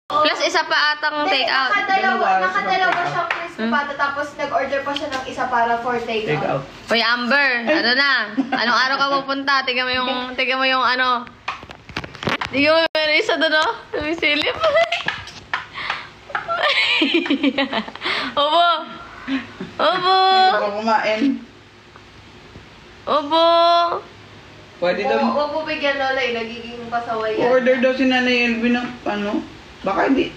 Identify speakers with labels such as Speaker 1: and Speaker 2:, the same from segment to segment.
Speaker 1: Plus, isa pa atang take out.
Speaker 2: Nakadalawa siyang crispy pata, tapos nag-order pa siya ng isa para for take out.
Speaker 1: Hoy, Amber, ano na? Anong araw ka pupunta? Tignan mo yung ano. Tignan mo yung isa doon, no? Sumisilip. Obo! Obo!
Speaker 3: Hindi ko kumain.
Speaker 1: Obo!
Speaker 3: Pwede daw.
Speaker 2: Huwag mo bigyan Lola, nagiging pasaway yan.
Speaker 3: Order daw si Nanay Elvin ng ano. Baka hindi.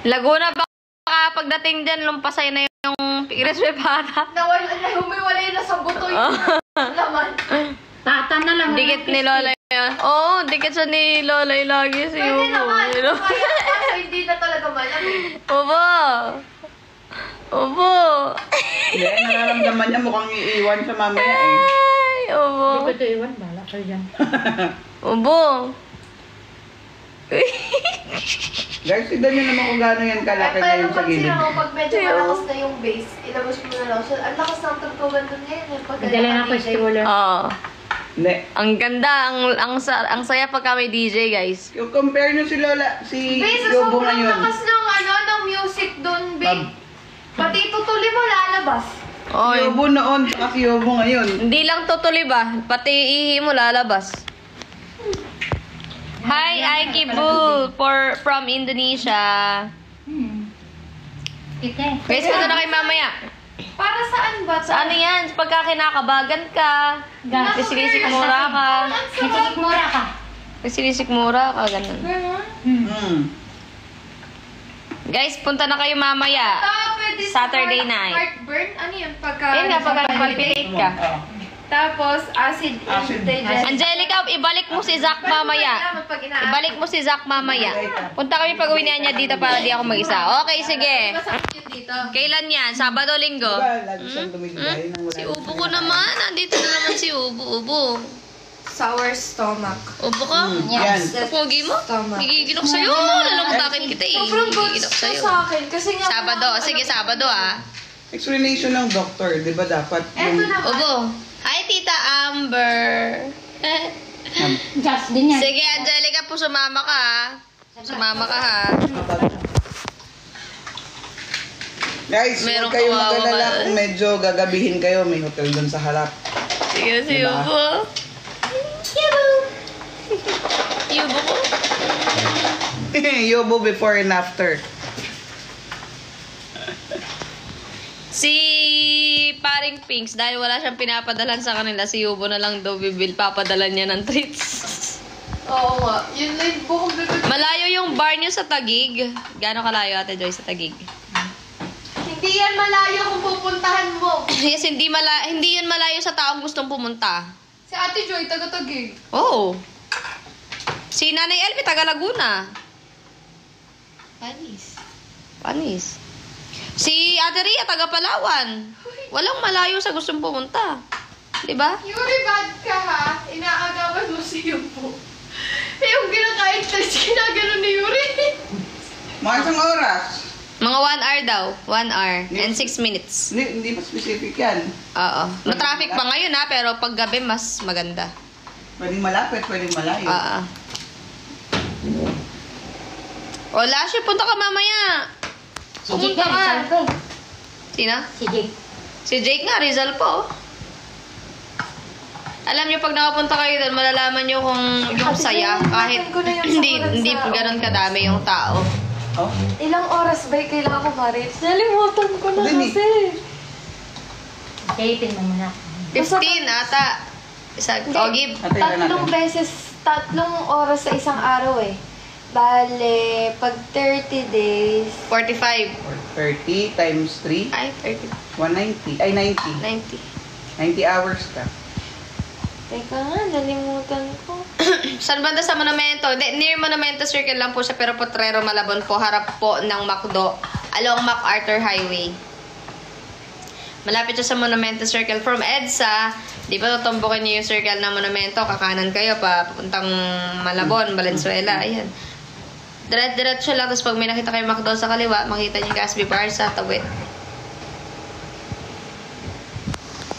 Speaker 1: Laguna, baka pagdating dyan, lumpasay na yung crispy pata.
Speaker 2: Humiwalay na sa buto yung laman.
Speaker 4: Tata na lang.
Speaker 1: Dikit ni Lola yan. Oo, dikit siya ni Lola lagi si
Speaker 2: Pwede
Speaker 1: Yubo.
Speaker 2: naman. Kaso hindi na talaga malamig.
Speaker 1: Obo! Obo!
Speaker 3: Hindi, nararamdaman niya mukhang iiwan sa mamaya eh.
Speaker 1: Ay, obo.
Speaker 4: Hindi ko ito iwan. Bala kayo dyan.
Speaker 1: Obo.
Speaker 3: Guys, tignan niyo naman kung gaano yan kalaki ngayon sa gilid.
Speaker 2: Pero pag medyo malakas na yung base, ilabas mo na lang siya. Ang lakas ng tugtugan doon ngayon.
Speaker 4: Madala na ako stroller.
Speaker 1: Oo.
Speaker 3: Hindi.
Speaker 1: Ang ganda, ang saya pagka may DJ, guys.
Speaker 3: Yung compare niyo si Lola, si
Speaker 2: Base,
Speaker 3: Yobo
Speaker 2: sobrang
Speaker 3: ngayon.
Speaker 2: lakas ng music doon, babe. Pati tutuli mo lalabas.
Speaker 1: Oy.
Speaker 3: Yobo noon, saka si Yobo ngayon.
Speaker 1: Hindi lang tutuli ba? Pati ihi mo lalabas. Hi, Aiki Bull from Indonesia.
Speaker 4: Ite.
Speaker 1: Guys, punta na kayo mamaya.
Speaker 2: Para saan ba?
Speaker 1: Sa ano yan? Pagka kinakabagan ka, sinisik-mura ka.
Speaker 4: Nagsisikmura ka.
Speaker 1: Sinisik-mura ka, ganun. Guys, punta na kayo mamaya.
Speaker 2: Pwede
Speaker 1: Saturday night.
Speaker 2: Heartburn? Ano yun? Pagka...
Speaker 1: Ayun nga, pagka palpitate ka.
Speaker 2: Tapos, acid indigestion.
Speaker 1: Angelica, ibalik mo si Zach mamaya. Ibalik mo si Zach mamaya. Punta kami pag-uwi niya dito para di ako mag-isa. Okay, sige.
Speaker 2: Masakit yun dito.
Speaker 1: Kailan yan? Sabado, linggo?
Speaker 3: Diba, lagi siyang dumidilay nang wala.
Speaker 1: Si Ubo ko naman. Nandito na naman si Ubo. Ubo.
Speaker 2: Sour stomach.
Speaker 1: Ubo ka?
Speaker 3: Yan.
Speaker 1: Pogi mo?
Speaker 2: Tama.
Speaker 1: Gigigil ako sa'yo. Lalamutakin kita eh.
Speaker 2: Sobrang
Speaker 1: Gigigil
Speaker 2: goods
Speaker 1: ako sa'yo.
Speaker 2: sa akin. Kasi nga...
Speaker 1: Sabado. Sige, Sabado ah.
Speaker 3: Explanation ng doctor, di ba dapat
Speaker 2: Eto naman.
Speaker 1: Ubo. Hi, Tita Amber.
Speaker 4: Just din yan.
Speaker 1: Sige, Angelica po, sumama ka ha. Sumama ka ha.
Speaker 3: Guys,
Speaker 1: Meron
Speaker 3: huwag kayong
Speaker 1: kawawa
Speaker 3: mag-alala
Speaker 1: ba?
Speaker 3: kung medyo gagabihin kayo, may hotel dun sa harap.
Speaker 1: Sige, si
Speaker 3: Diba?
Speaker 1: Ubo. Ubo ko.
Speaker 3: Yobo before and after.
Speaker 1: Si paring Pinks, dahil wala siyang pinapadalan sa kanila, si Yubo na lang daw papadalan niya ng treats.
Speaker 2: Oo nga. Yun na yung bukong bibig.
Speaker 1: Malayo yung bar niyo sa Taguig. Gaano kalayo, Ate Joy, sa Taguig?
Speaker 2: Hindi yan malayo kung pupuntahan mo.
Speaker 1: Yes, hindi yun malayo sa taong gustong pumunta.
Speaker 2: Si Ate Joy, taga-Tagig.
Speaker 1: Oh. Si Nanay Elvi, taga Laguna. Panis. Si Ate Ria, taga Palawan. Walang malayo sa gustong pumunta. Diba?
Speaker 2: Yuri, bad ka ha. Inaagawan mo si Yupo. Yung ginakain test, ginagano ni Yuri.
Speaker 3: Mga isang oras.
Speaker 1: Mga 1 hour daw. 1 hour and 6 minutes.
Speaker 3: Hindi pa specific yan.
Speaker 1: Oo. Na-traffic pa ngayon ha, pero pag gabi mas maganda.
Speaker 3: Pwedeng malapit, pwedeng malayo.
Speaker 1: Oo. O, Lashy, punta ka mamaya.
Speaker 4: Si Jake nga, Rizal ko eh.
Speaker 1: Sino?
Speaker 4: Si Jake.
Speaker 1: Si Jake nga, Rizal po. Alam niyo, pag nakapunta kayo doon, malalaman niyo kung yung saya. Kahit hindi ganun kadami yung tao.
Speaker 3: Oh?
Speaker 2: Ilang oras ba kailangan ko marit? Nalimutan ko na
Speaker 3: Dini.
Speaker 2: kasi.
Speaker 4: Kayipin mo muna.
Speaker 1: 15 ata. Give.
Speaker 2: Tatlong beses, 3 oras sa isang araw eh. Bale, pag 30 days,
Speaker 1: 45.
Speaker 3: 30 times 3,
Speaker 1: Ay, 30.
Speaker 3: 190. Ay, 90.
Speaker 1: 90.
Speaker 3: 90 hours ka.
Speaker 2: teka nga, nalimutan ko.
Speaker 1: Saan banda sa Monumento? Near Monumento Circle lang po siya, pero Potrero, Malabon po. Harap po ng McDo. Along MacArthur Highway. Malapit siya sa Monumento Circle. From EDSA, di ba tutumbukin niyo yung circle ng Monumento? Kakanan kayo pa, papuntang Malabon, Valenzuela. Ayan. Diretso lang. Tapos pag may nakita kayo McDo sa kaliwa, makita niyo yung Gasby Bar sa tawid.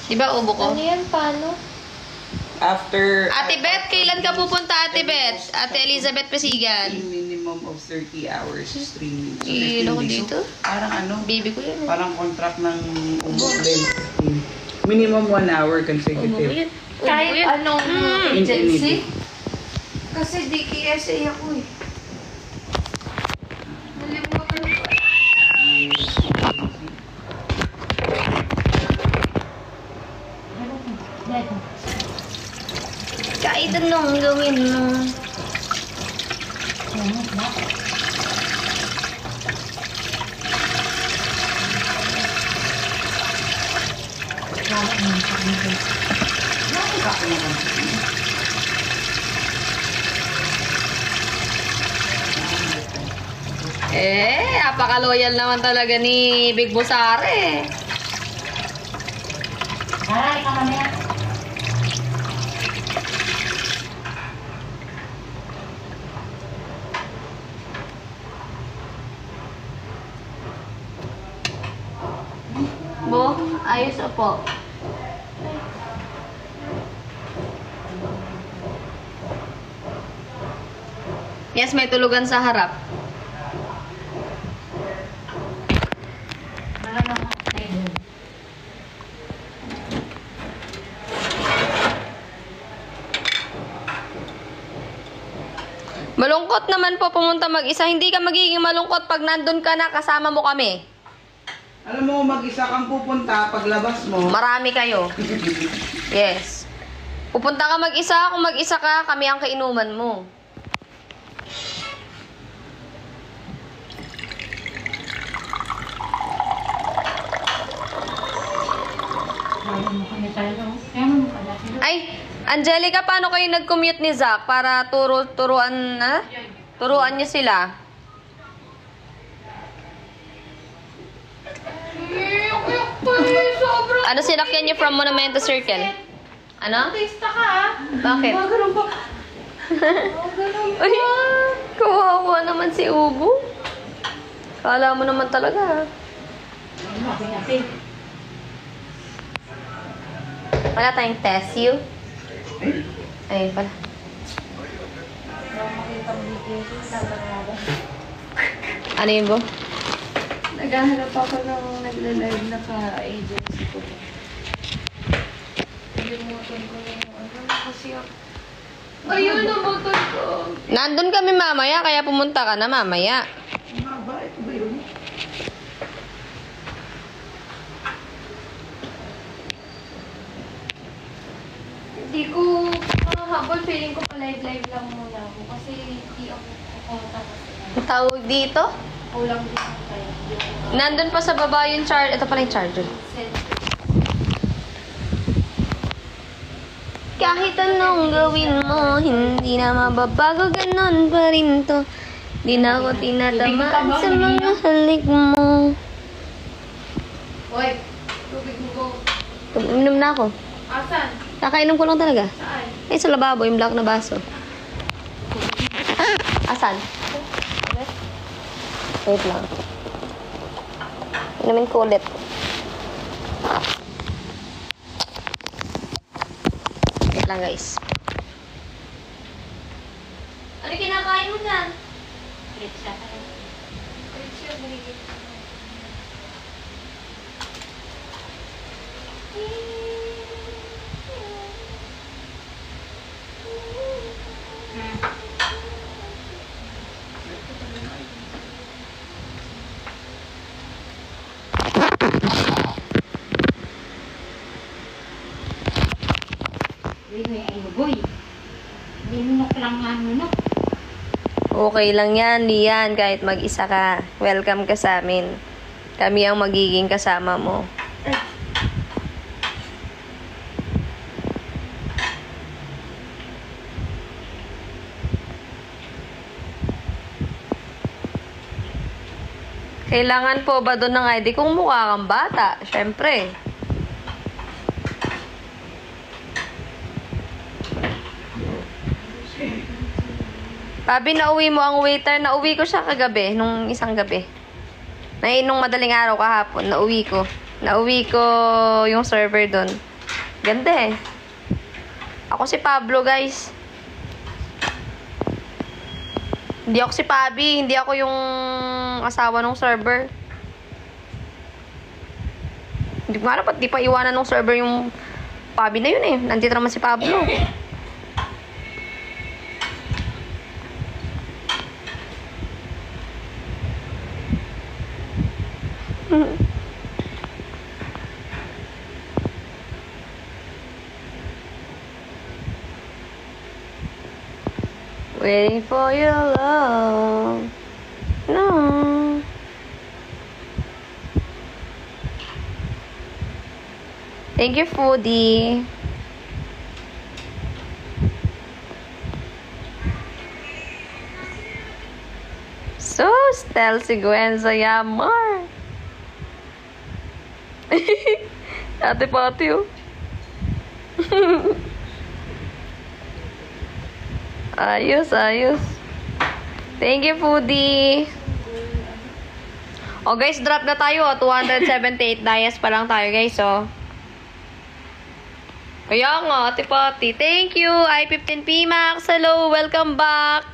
Speaker 1: Di ba ubo ko?
Speaker 2: Ano yan? Paano?
Speaker 3: After...
Speaker 1: Ate Beth, kailan ka pupunta, Ate Beth? Ate Elizabeth Pasigan.
Speaker 3: Minimum of 30 hours streaming. So,
Speaker 1: Ilo ko
Speaker 3: 15 days.
Speaker 1: dito.
Speaker 3: So, parang ano?
Speaker 1: Baby ko yan.
Speaker 3: Parang contract ng din. Minimum 1 hour consecutive.
Speaker 2: Kahit anong agency.
Speaker 3: Infinity.
Speaker 2: Kasi DKSA ako eh. Nalimutan ko.
Speaker 1: Kahit anong gawin mo. Napaka-loyal naman talaga ni Big Busare.
Speaker 4: Aray ka mamaya.
Speaker 1: Bo, ayos po. Yes, may tulugan sa harap. Malungkot naman po pumunta mag-isa. Hindi ka magiging malungkot pag nandun ka na kasama mo kami.
Speaker 3: Alam mo, mag-isa kang pupunta, paglabas mo.
Speaker 1: Marami kayo. Yes. Pupunta ka mag-isa, kung mag-isa ka, kami ang kainuman mo. Ay, Angelica, paano kayo nag-commute ni Zach para turuan niyo sila? Ano sinakyan niyo from Monumento Circle? Ano?
Speaker 2: Artista ka ah.
Speaker 1: Bakit?
Speaker 2: Ganun pa.
Speaker 1: Ay, kawawa naman si Ubu. Kala mo naman talaga. Wala tayong test you. Ay, pala. Ano yun, Bo?
Speaker 2: Naghahanap ako ng nagla-live na ka-agency ko. Limutan ko yung ano kasi ako. Ayun ang motor ko.
Speaker 1: Nandun kami mamaya, kaya pumunta ka na mamaya.
Speaker 3: Maba, ito ba yun?
Speaker 2: Hindi ko habol, feeling ko pa live lang muna ako kasi hindi ako kukunta kasi.
Speaker 1: Ang tawag dito?
Speaker 2: Kulang din ang time.
Speaker 1: Nandun pa sa baba yung charger. Ito pala yung charger. Kahit anong gawin mo, hindi na mababago, ganun pa rin to. Di na ako tinatamaan sa mga halik mo.
Speaker 2: Hoy, tubig mo ko.
Speaker 1: Uminom na ako.
Speaker 2: Asan?
Speaker 1: Kakainom ko lang talaga.
Speaker 2: Saan?
Speaker 1: Eh, sa lababo, yung black na baso. Asan? Wait lang. Inumin ko ulit. Wait lang, guys. Ano kinakain mo dyan? Okay lang yan, Lian. Kahit mag-isa ka. Welcome ka sa amin. Kami ang magiging kasama mo. Kailangan po ba doon ng ID kung mukha kang bata? Siyempre. Pabi, nauwi mo ang waiter. Nauwi ko siya kagabi, nung isang gabi. Nung madaling araw kahapon, nauwi ko. Nauwi ko yung server doon. Ganda eh. Ako si Pablo, guys. Hindi ako si Pabi. Hindi ako yung asawa ng server. Hindi ko nga alam, ba't di pa iwanan ng server yung Pabi na yun eh. Nandito naman si Pablo. Waiting for your love. No. Thank you, Foodie. So, Stel si Gwen sa Yamar. Ate Pati, oh. Ayos, ayos. Thank you, Foodie. Oh, guys, drop na tayo. 278 dias pa lang tayo, guys, oh. Kaya nga, Ate Pati. Thank you, I-15P Max. Hello, welcome back.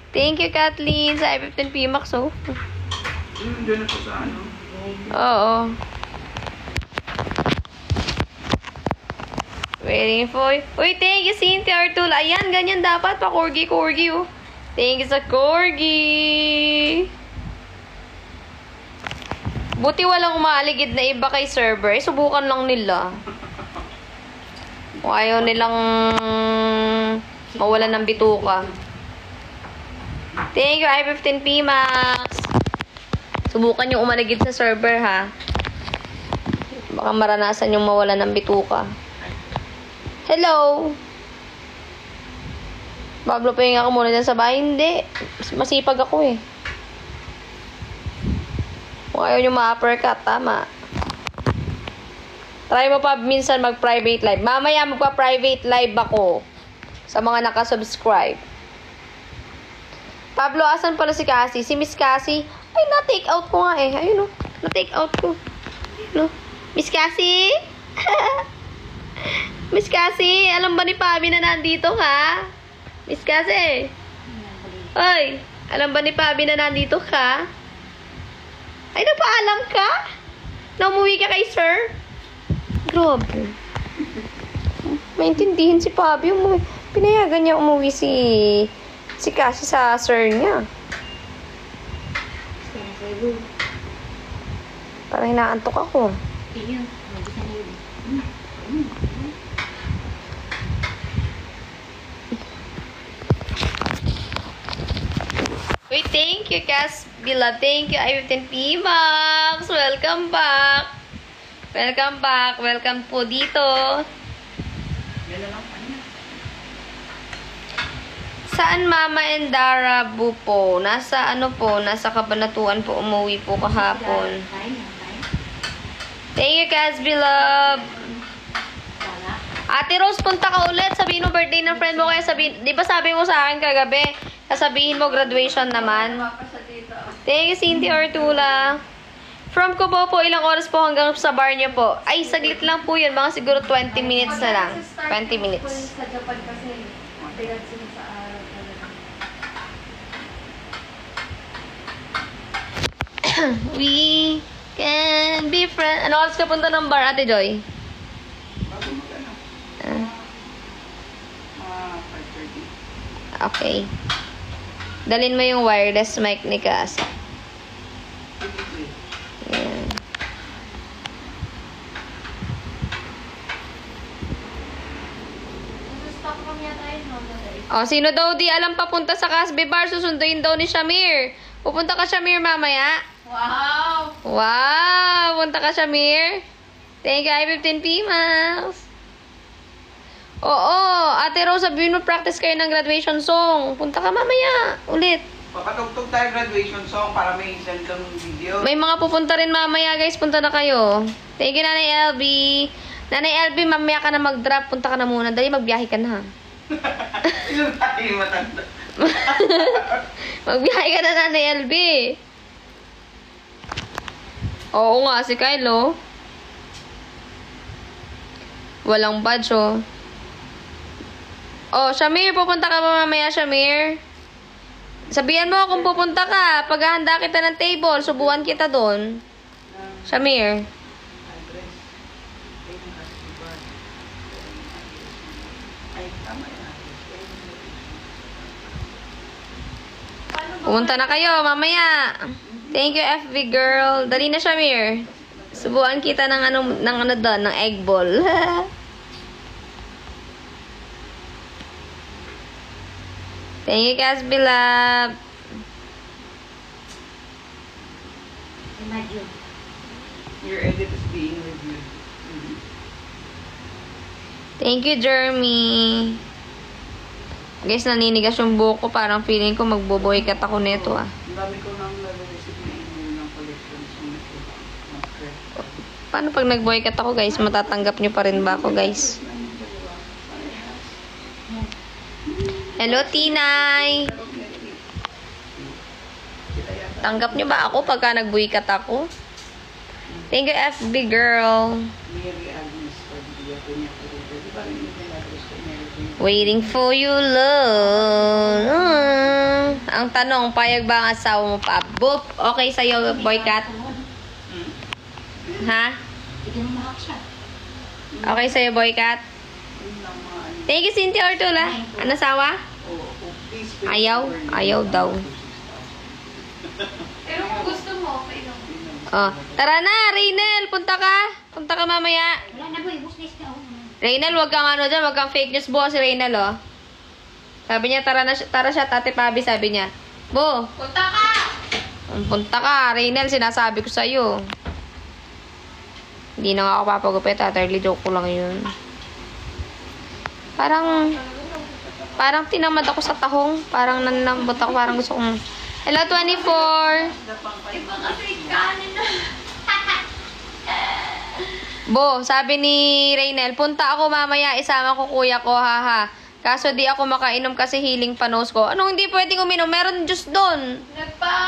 Speaker 1: Thank you, Kathleen, sa I-15P Max, oh.
Speaker 3: Diyan na po sa ano.
Speaker 1: Oo. Waiting for you. Uy, thank you, Cynthia Artul. Ayan, ganyan dapat. Pa-corgi, oh. Thank you sa corgi. Buti walang umaaligid na iba kay server. Subukan lang nila. Kung ayaw nilang mawalan ng bituka. Thank you, I-15P Max. Subukan yung umaligid sa server, ha. Baka maranasan yung mawalan ng bituka. Hello! Pablo, pahinga ka muna dyan sa bahay. Hindi. Masipag ako eh. Kung ayaw nyo ma-uppercut, tama. Try mo pa minsan mag-private live. Mamaya magpa-private live ako sa mga nakasubscribe. Pablo, asan pala si Cassie? Si Miss Cassie? Ay, na-take out ko nga eh. Ayun, no. Na-take out ko. No. Miss Cassie? Miss Cassie, alam ba ni Pabi na nandito ka? Miss Cassie? Hoy, alam ba ni Pabi na nandito ka? Ay, napaalam ka? Na umuwi ka kay sir? Grabe. Maintindihin si Pabi. Pinayagan niya umuwi si Cassie sa sir niya. Parang inaantok ako. Uy, thank you, Cass Bila. Thank you, I-15P Max. Welcome back. Welcome back. Welcome po dito. Saan Mama and Dara po? Nasa ano po? Nasa Kabanatuan po. Umuwi po kahapon. Thank you, Cass Bila. Ate Rose, punta ka ulit. Sabihin mo birthday ng friend mo. Kaya sabihin, di ba sabi mo sa akin kagabi? Sasabihin mo graduation naman. Thank you, Cynthia Ortula. From Cubao po, ilang oras po hanggang sa bar niyo po? Ay, saglit lang po yun. Mga siguro 20 minutes na lang. 20 minutes.
Speaker 2: Sa Japan kasi, bigat sila sa araw talaga.
Speaker 1: We can be friends. Ano oras ka punta ng bar, Ate Joy?
Speaker 3: Bago magano. 5:30.
Speaker 1: Okay. Dalin mo yung wireless mic ni Cass. Ayan.
Speaker 2: Stop lang yata yun, no?
Speaker 1: O, sino daw di alam papunta sa Casby Bar? Susunduin daw ni Shamir. Pupunta ka, Shamir, mamaya.
Speaker 2: Wow!
Speaker 1: Wow! Punta ka, Shamir. Thank you, I-15P Max. Oo, Ate Rose, sabihin mo practice kayo ng graduation song. Punta ka mamaya. Ulit.
Speaker 3: Papatugtog tayo graduation song para may send kang video.
Speaker 1: May mga pupunta rin mamaya, guys. Punta na kayo. Thank you, Nanay LB. Nanay LB, mamaya ka na mag-drop. Punta ka na muna. Dali, magbiyahe ka na, ha?
Speaker 3: Ilan tayo matanda?
Speaker 1: Magbiyahe ka na, Nanay LB. Oo nga, si Kylo. Walang badge, oh. Oh, Shamir, pupunta ka ba mamaya, Shamir? Sabihan mo kung pupunta ka. Paghahanda kita ng table, subuan kita doon. Shamir. Pumunta na kayo mamaya. Thank you, FB girl. Dali na, Shamir. Subuan kita ng ano doon, ng egg ball. Thank you, Casby Lab.
Speaker 3: Your edit is being reviewed.
Speaker 1: Thank you, Jeremy. Guys, naninigas yung buhok ko. Parang feeling ko magboboykat ako neto ah.
Speaker 3: Ang dami ko nang nag-receive na email ng collections ng
Speaker 1: Paano pag nag-boykat ako, guys? Matatanggap nyo pa rin ba ako, guys? Hello, Tinay! Tanggap nyo ba ako pagka nag-boykat ako? Thank you, FB girl.
Speaker 3: Mary Agnes Padilla, Peña Corrupio. Di ba rin yung pinag-address ko, Mary?
Speaker 1: Waiting for you, love. Ang tanong, payag ba ang asawa mo pa? Boop, okay sa'yo, boykat? Ha? Okay sa'yo, boykat? Thank you, Cynthia Ortula. Ano asawa? Ayaw? Ayaw daw.
Speaker 2: Pero kung gusto mo, okay lang.
Speaker 1: Oh, tara na, Reynel. Punta ka. Punta ka mamaya.
Speaker 4: Wala na boy, business ka.
Speaker 1: Reynel, wag kang ano dyan. Wag kang fake news. Buo si Reynel, oh. Sabi niya, tara siya, Tate Pabi, sabi niya. Bo,
Speaker 2: Punta ka!
Speaker 1: punta ka. Reynel, sinasabi ko sa'yo. Hindi na nga ako papagupit. Tatterly joke ko lang yun. Parang tinamad ako sa tahong. Parang nanambot ako. Parang gusto kong... Hello, 24.
Speaker 2: Iba kasi kanin na.
Speaker 1: Bo, sabi ni Reynel, punta ako mamaya, isama ko kuya ko, haha. Kaso di ako makainom kasi healing panos ko. Anong hindi pwedeng uminom? Meron juice doon.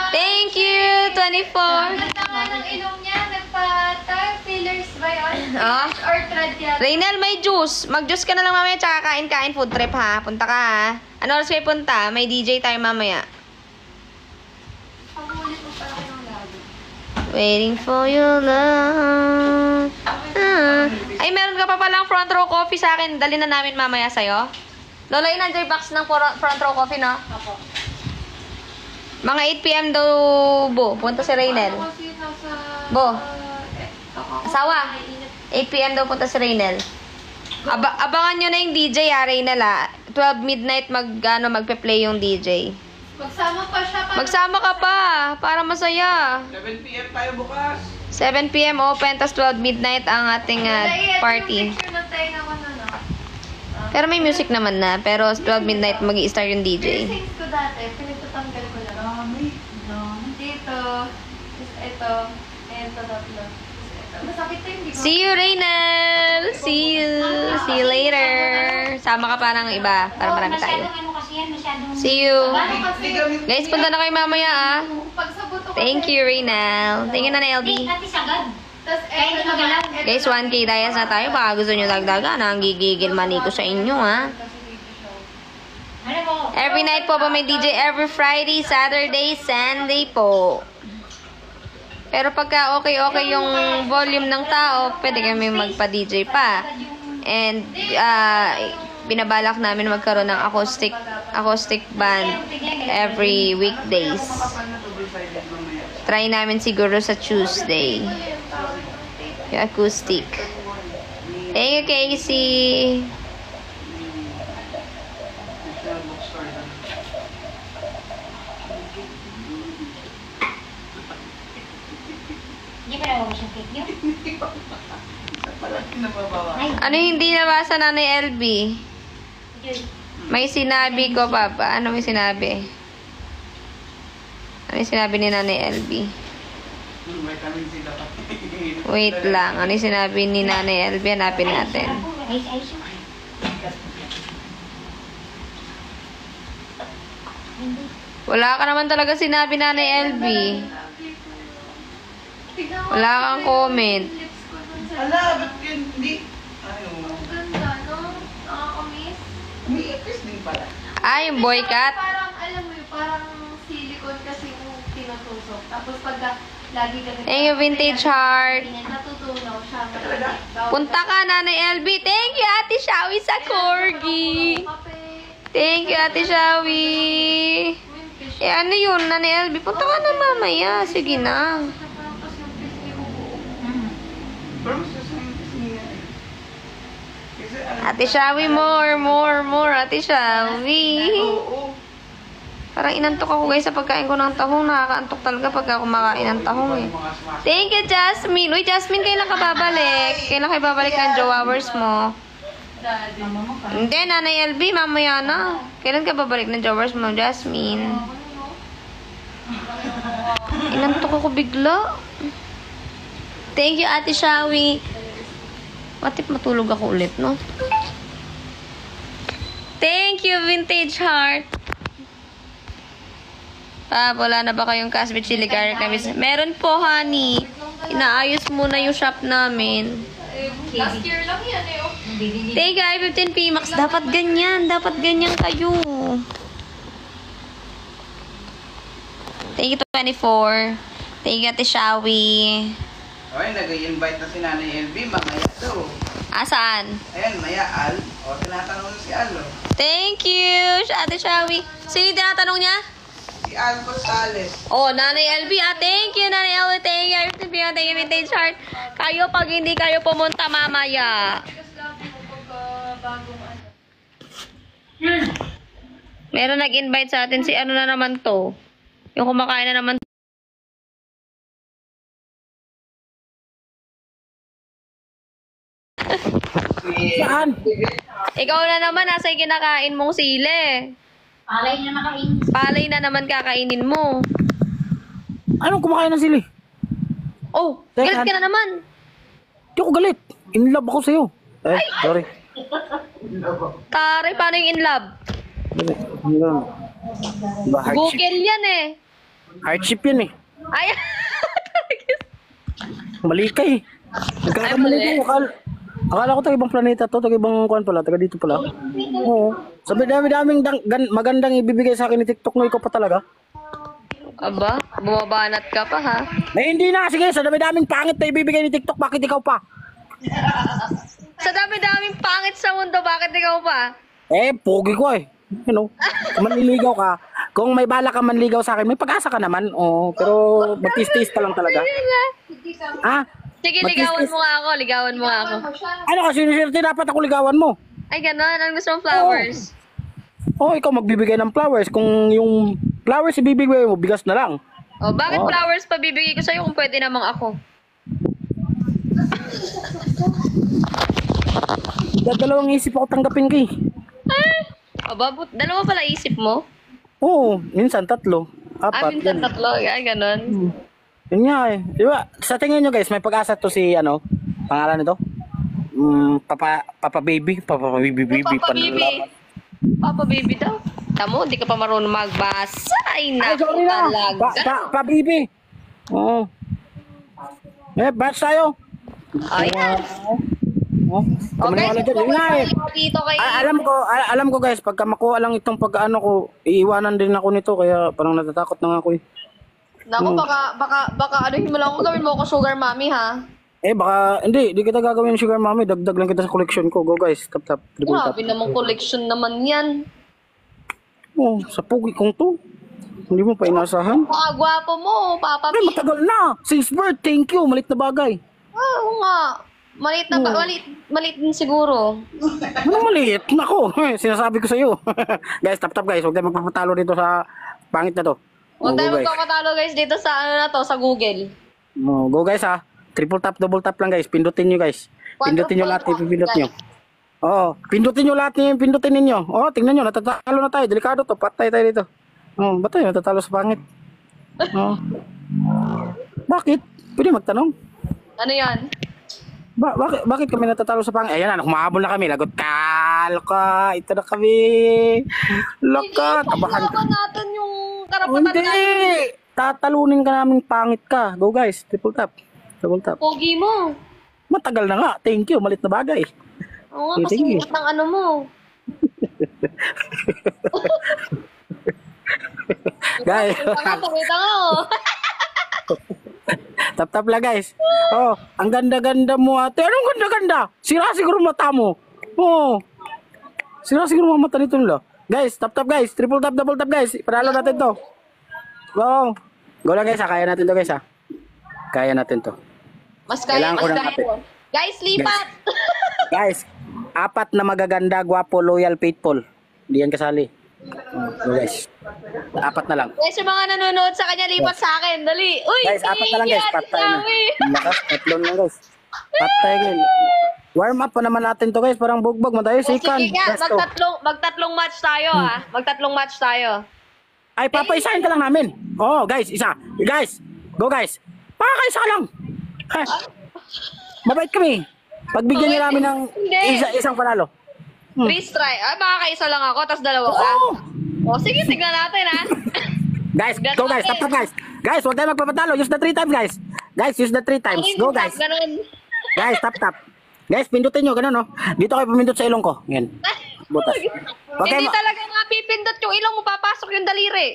Speaker 1: Thank you, 24.
Speaker 2: Nagpa nga ng ilong niya, nagpa-tire fillers ba yun?
Speaker 1: Ah?
Speaker 2: Or thread yan?
Speaker 1: Reynel, may juice. Mag-juice ka na lang mamaya, tsaka kain-kain food trip, ha? Punta ka, ha? Ano oras kayo punta? May DJ tayo mamaya.
Speaker 2: Pangulit mo pala kayo ng lagi.
Speaker 1: Waiting for your love. Ay, meron ka pa palang front row coffee sa akin. Dali na namin mamaya sa'yo. Lola, yun nandiyan yung box ng front row coffee, no?
Speaker 2: Ako.
Speaker 1: Mga 8 p.m. daw, Bo. Punta si Reynel.
Speaker 2: Ako kasi nasa...
Speaker 1: Bo.
Speaker 2: Ako.
Speaker 1: Asawa. 8 p.m. daw punta si Reynel. Abangan nyo na yung DJ, ha, Reynel, ha. 12 midnight magpe-play yung DJ.
Speaker 2: Magsama pa siya.
Speaker 1: Magsama ka pa, para masaya.
Speaker 3: 7 p.m. tayo bukas.
Speaker 1: 7 p.m. open, tas 12 midnight ang ating party.
Speaker 2: Picture na tayo naman ano.
Speaker 1: Pero may music naman na. Pero 12 midnight mag-i-start yung DJ.
Speaker 2: Piercings ko dati, pinagtatanggal ko lang. Dito. Tapos ito. Ito, tatlo. Masakit na yung di ba?
Speaker 1: See you, Reynel! See you! See you later! Sama ka pa ng iba para marami tayo.
Speaker 4: Masyadong ano kasi yan, masyadong...
Speaker 1: See you!
Speaker 2: Ano kasi,
Speaker 1: Guys, punta na kayo mamaya, ah.
Speaker 2: pag sa buto ko
Speaker 1: Thank you, Reynel. Thank you na
Speaker 4: Hindi,
Speaker 1: LB.
Speaker 4: dati sagad.
Speaker 2: Tapos
Speaker 4: Kaya hindi magalaw.
Speaker 1: Guys, 1K dayas na tayo. Baka gusto nyo dagdagan. Ang gigigil mani ko sa inyo, ha.
Speaker 4: Ano po?
Speaker 1: Every night po ba may DJ? Every Friday, Saturday, Sunday po. Pero pagka okay yung volume ng tao, pwede kami magpa-DJ pa. And, binabalak namin magkaroon ng acoustic band every weekdays. Try namin siguro sa Tuesday. Yung acoustic. Thank you, Casey.
Speaker 4: Hindi pa naman siyang cake yun. Ay,
Speaker 1: Ano yung hindi nabasa na ni LB?
Speaker 4: yun.
Speaker 1: May sinabi ko pa ba? Ano may sinabi? Ano yung sinabi ni Nanay LB? Wait lang. Ano yung sinabi ni Nanay LB? Hanapin natin.
Speaker 4: Ay, ayos yun.
Speaker 1: Wala ka naman talaga sinabi Nanay LB. Wala kang comment.
Speaker 2: lips ko dun sa...
Speaker 3: Ala, ba't yun? Hindi. Ayaw.
Speaker 2: Ang ganda, no? Nakakamiss.
Speaker 3: Umiipis
Speaker 1: Ah, yung boy cut.
Speaker 2: Parang, alam mo yun, parang silicone kasi yung tinutusok. Tapos pagka lagi ganito.
Speaker 1: Thank you, Vintage Heart.
Speaker 2: Natutunaw siya.
Speaker 1: Punta ka, Nanay LB. Thank you, Ate Shawi sa corgi. Thank you, Ate Shawi. Eh, ano yun, Nanay LB? Punta ka na mamaya. Sige na.
Speaker 3: Pero mas sasayang kasi niya eh. Kasi
Speaker 1: Ate Shawi, more. Ate Shawi.
Speaker 3: Oo.
Speaker 1: Parang inantok ako guys sa pagkain ko ng tahong. Nakakaantok talaga pag ako kumakain ng tahong eh. Thank you, Jasmine. Uy, Jasmine, kailan ka babalik? Kailan kayo babalik ng jow hours mo? Hindi, Nanay LB, mamaya na. Kailan ka babalik ng jow hours mo, Jasmine? Inantok ako bigla. Thank you, Ate Shawi. What if matulog ako ulit, no? Thank you, Vintage Heart. Wala na ba kayong Casbit Chili Garlic na business? Meron po, honey. Inaayos muna yung shop namin.
Speaker 2: Last year lang yan eh. Oh.
Speaker 1: Thank you, I-15P Max. Dapat ganyan. Dapat ganyan kayo. Thank you, 24. Thank you, Ate Shawi.
Speaker 3: Okay, nag-i-invite na si Nanay LB. Mamaya daw.
Speaker 1: Saan?
Speaker 3: Ayan, Maya Al. O, tinatanong na si Al. O.
Speaker 1: Thank you, Ate Shawi. Sino yung tinatanong niya?
Speaker 3: Si Al Gonzales.
Speaker 1: Oh, Nanay LB, thank you, Nanay LB, thank you, thank you, Vintage Heart. Kayo, pag hindi kayo pumunta mamaya.
Speaker 2: Because lagi mo pagka bagong ano.
Speaker 1: Meron nag-invite sa atin si ano na naman to. Yung kumakain na naman.
Speaker 3: Saan?
Speaker 1: Ikaw na naman, nasa yung kinakain mong sile.
Speaker 4: Alay na nakain.
Speaker 1: Palay na naman kakainin mo.
Speaker 5: Anong kumakain ng sili?
Speaker 1: Oh, galit ka na naman.
Speaker 5: Di ako galit. In love ako sa'yo. Sorry.
Speaker 1: Tare, paano yung in love?
Speaker 5: Ba, hardship.
Speaker 1: Google yan eh.
Speaker 5: Hardship yan eh.
Speaker 1: Ay,
Speaker 5: Mali ka eh. Nagkakamali
Speaker 1: Ay,
Speaker 5: ka. Akala ko taga ibang planeta to, taga ibang kuan pala, taga dito pala. Oo. Sabi dami-daming magandang ibibigay sa akin ni TikTok no, ikaw pa talaga.
Speaker 1: aba, bumabanat ka pa ha.
Speaker 5: Eh hindi na, sige, sa dami-daming pangit na ibibigay ni TikTok, bakit ikaw pa?
Speaker 1: Sa dami-daming pangit sa mundo, bakit ikaw pa?
Speaker 5: Eh, pogi ko eh. You know, kung manliligaw ka, kung may bala ka manligaw sa akin, may pag-asa ka naman. Oo, pero magtis-tis ka lang talaga. Ah?
Speaker 1: Sige,
Speaker 5: Mag-kiss-kiss.
Speaker 1: ligawan mo nga ako, ligawan mo nga ako.
Speaker 5: Ano kasi sinisirti, dapat ako ligawan mo.
Speaker 1: Ay, gano'n. Anong gusto mong flowers?
Speaker 5: Oh, ikaw magbibigay ng flowers. Kung yung flowers ibibigay mo, bigas na lang.
Speaker 1: Oh, bakit
Speaker 5: Oh.
Speaker 1: flowers pa bibigay ko sa'yo kung pwede namang ako?
Speaker 5: Dalawang isip ako tanggapin kay.
Speaker 1: Aba, dalawa pala isip mo?
Speaker 5: Oo, minsan tatlo. Apat.
Speaker 1: Minsan
Speaker 5: ganun.
Speaker 1: tatlo. Ay, gano'n.
Speaker 5: Yun nga eh. Di ba? Sa tingin nyo guys, may pag-asa to si ano? Pangalan nito? Papa Baby. Papa Baby.
Speaker 1: Papa Baby. Papa Baby daw. Tamo, hindi ka pa marunong magbasa. Ay, naku
Speaker 5: sorry na.
Speaker 1: talaga.
Speaker 5: Pa Baby. Oo. Eh, batch tayo.
Speaker 1: Ayan.
Speaker 5: Oh,
Speaker 1: Okay,
Speaker 5: kumaniwala dyan. Yun nga eh.
Speaker 1: dito kay...
Speaker 5: Alam ko guys, pagka makuha lang itong pag-ano ko, iiwanan din ako nito, kaya parang natatakot na nga ako eh.
Speaker 1: Naku, baka anuhin mo lang ako, gawin mo ako sugar mommy, ha?
Speaker 5: Eh baka, hindi kita gagawin yung sugar mommy, dagdag lang kita sa collection ko. Go guys, tap. Dribble tap.
Speaker 1: Grabe namang collection naman yan.
Speaker 5: Oh, sa pugi kong to. Hindi mo pa inasahan.
Speaker 1: Gwapo mo, Papa
Speaker 5: Ay,
Speaker 1: B.
Speaker 5: matagal na. Since birth, thank you. Malit na bagay.
Speaker 1: Oo nga. Maliit na maliit din siguro.
Speaker 5: Ano maliit? Nako, sinasabi ko sa iyo. Guys, tap guys. Huwag tayo magpapatalo dito sa pangit na to.
Speaker 1: Huwag tayo
Speaker 5: go guys.
Speaker 1: magpapatalo guys dito sa ano na to, sa Google.
Speaker 5: Go guys ha. Triple tap, double tap lang guys. Pindutin nyo guys. Pindutin nyo lahat. Pindut nyo. Oo. Pindutin nyo lahat yung pindutin ninyo. Oo, tingnan nyo. Natatalo na tayo. Delikado to. Patay tayo dito. Oo, ba't tayo natatalo sa pangit? Oo. Bakit? Pwede magtanong.
Speaker 1: Ano yan?
Speaker 5: Bakit kami natatalo sa pangit? Ayan na, kumahabol na kami. Lagot ka. Loka. Ito na kami. Loka. Tabahan ka.
Speaker 1: Hindi, natin yung karapatan
Speaker 5: Hindi.
Speaker 1: natin.
Speaker 5: Tatalunin ka namin pangit ka. Go guys. Triple tap. Double tap.
Speaker 1: Pogi mo.
Speaker 5: Matagal na nga. Thank you. Malit na bagay.
Speaker 1: Oo nga,
Speaker 5: Thank you.
Speaker 1: kasi ng ano mo.
Speaker 5: Guys,
Speaker 1: Pakita nga, oh.
Speaker 5: tap-tap lang guys. Oh, ang ganda-ganda mo ate. Anong ganda-ganda? Sira siguro mata mo. Oh. Sira siguro mga mata nito lo. Guys, tap-tap guys. Triple tap, double tap guys. Panalo natin to. Go. Go lang guys ha. Kaya natin to guys ha. Kaya natin to.
Speaker 1: Mas kaya,
Speaker 5: Kailangan ko
Speaker 1: mas
Speaker 5: ng
Speaker 1: kaya.
Speaker 5: kapit.
Speaker 1: Guys, lipat!
Speaker 5: Guys, 4 na magaganda, gwapo, loyal, faithful. Hindi yan kasali. So guys, 4 na lang.
Speaker 1: Guys, yung mga nanonood sa kanya, lipat sa akin. Dali. Uy,
Speaker 5: Guys, 4 na lang guys.
Speaker 1: Ate
Speaker 5: Patay na.
Speaker 1: Sawi.
Speaker 5: Lakas, 3 na guys. Patay guys. Warm up pa naman natin to guys. Parang bugbog. Matayo,
Speaker 1: O,
Speaker 5: sikan.
Speaker 1: sige nga,
Speaker 5: Let's go.
Speaker 1: magtatlong match tayo, ha? Magtatlong match tayo.
Speaker 5: Ay, papaisahin ka lang namin. Oh, guys, isa. Guys, go guys. Pakakaisa ka lang. Ha? Mabait kami. Pagbigyan niyo namin ng
Speaker 1: Hindi.
Speaker 5: isang panalo.
Speaker 1: 3 strike. Ah, makakaisa lang ako, tapos dalawa ka.
Speaker 5: Oh.
Speaker 1: O, sige, tignan natin, ha?
Speaker 5: Guys, go guys. Tap tap guys. Guys, huwag tayo magpapatalo. Use the 3 times guys. Guys, use the 3 times. Go guys.
Speaker 1: Ganun.
Speaker 5: Guys, tap tap. Guys, pindutin nyo. Ganun, no? Dito kayo pumindot sa ilong ko. Yan. Butas. Okay,
Speaker 1: Hindi talaga nga pipindot yung ilong mo, papasok yung daliri.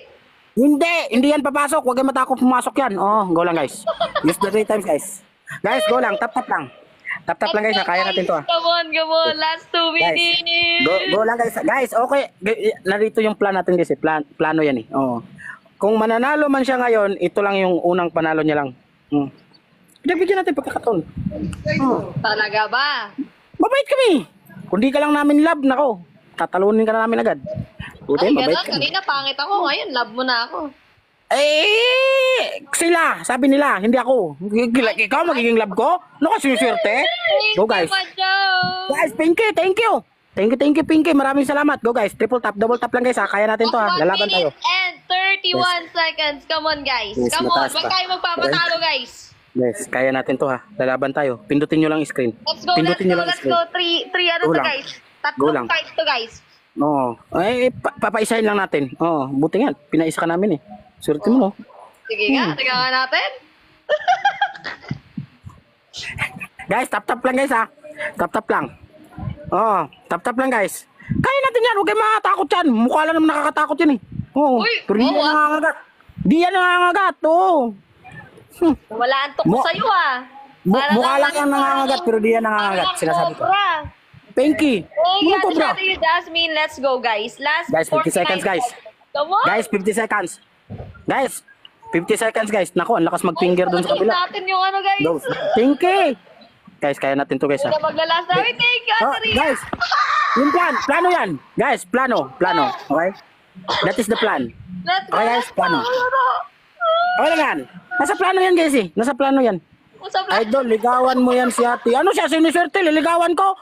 Speaker 5: Hindi yan papasok. Huwag kayo matakot pumasok yan. Oh, go lang guys. Use the 3 times guys. Guys, go lang. Tap tap lang. Tap tap lang guys. Ha? Kaya natin to ha.
Speaker 1: Come on. Last 2
Speaker 5: Guys,
Speaker 1: minutes.
Speaker 5: go lang guys. Guys, okay. Narito yung plan natin guys. Plano yan eh. Oo. Kung mananalo man siya ngayon, ito lang yung unang panalo niya lang. Bigyan natin pagkakataon.
Speaker 1: Talaga ba?
Speaker 5: Mabait kami. Kung di ka lang namin love, nako. Tatalunin ka na namin agad. Buti,
Speaker 1: Ay,
Speaker 5: mabait
Speaker 1: gano'n.
Speaker 5: kami.
Speaker 1: Kanina pangit ako. Ngayon, love mo na ako.
Speaker 5: Sila, sabi nila, hindi ako. Ikaw magiging love ko? Ano ka sinuswerte? Go guys. Guys, Pinky, thank you. Thank you, Pinky. Maraming salamat. Go guys, triple tap, double tap lang guys ha. Kaya natin to ha. Lalaban tayo.
Speaker 1: 1 minute and 31 seconds. Come on, guys.
Speaker 5: Yes,
Speaker 1: Come on.
Speaker 5: mataas
Speaker 1: Huwag
Speaker 5: pa.
Speaker 1: tayo magpapatalo, guys.
Speaker 5: Yes, kaya natin to ha. Lalaban tayo. Pindutin nyo lang yung screen.
Speaker 1: Let's go,
Speaker 5: Pindutin nyo lang yung
Speaker 1: let's
Speaker 5: screen.
Speaker 1: go. 3 ano
Speaker 5: Go
Speaker 1: to,
Speaker 5: lang.
Speaker 1: guys.
Speaker 5: Go
Speaker 1: Tatlong
Speaker 5: lang.
Speaker 1: fight to, guys.
Speaker 5: Oo. Ay, papaisahin lang natin. Oo, buti nga. Pinaisa ka namin eh. Swerte mo no.
Speaker 1: Sige nga, tingnan nga natin.
Speaker 5: Guys, tap-tap lang guys ha. Tap-tap lang. Oo, tap-tap lang guys. Kaya natin yan. Huwag kayo makatakot yan. Mukha lang naman nakakatakot yan eh. Oo.
Speaker 1: Uy,
Speaker 5: Pero di
Speaker 1: oo,
Speaker 5: yan
Speaker 1: ah.
Speaker 5: nangangagat. Di yan nangangagat. Oo.
Speaker 1: Wala antok ko
Speaker 5: Mo-
Speaker 1: sa'yo, ah. Para
Speaker 5: Mukha lang
Speaker 1: naman
Speaker 5: yan nangangagat. Pero di yan nangangagat.
Speaker 1: parang
Speaker 5: Sinasabi ko.
Speaker 1: cobra.
Speaker 5: Pinky.
Speaker 1: Oh,
Speaker 5: Ano
Speaker 1: yeah,
Speaker 5: to bro?
Speaker 1: you, Jasmine. Let's go, guys. Last
Speaker 5: Guys, 50
Speaker 1: 49
Speaker 5: seconds, guys.
Speaker 1: Come on.
Speaker 5: Guys, 50 seconds. Guys, 50 seconds guys. Naku, ang lakas mag-finger dun sa
Speaker 1: Sabihin
Speaker 5: kabila.
Speaker 1: natin yung ano, guys.
Speaker 5: Go. Pinky. Guys, kaya natin to guys ha.
Speaker 1: Huwag na maglalas na. Wait, thank you,
Speaker 5: Oh,
Speaker 1: Ate Ria.
Speaker 5: guys, yung plano yan. Guys, plano. Okay? That is the plan.
Speaker 1: Let's go.
Speaker 5: Okay, guys,
Speaker 1: let's go.
Speaker 5: paano? Okay lang yan. Nasa plano yan guys eh. Nasa plano yan.
Speaker 1: Usap lang.
Speaker 5: Idol, ligawan mo yan si ate. Ano siya, siniswerte? Liligawan ko?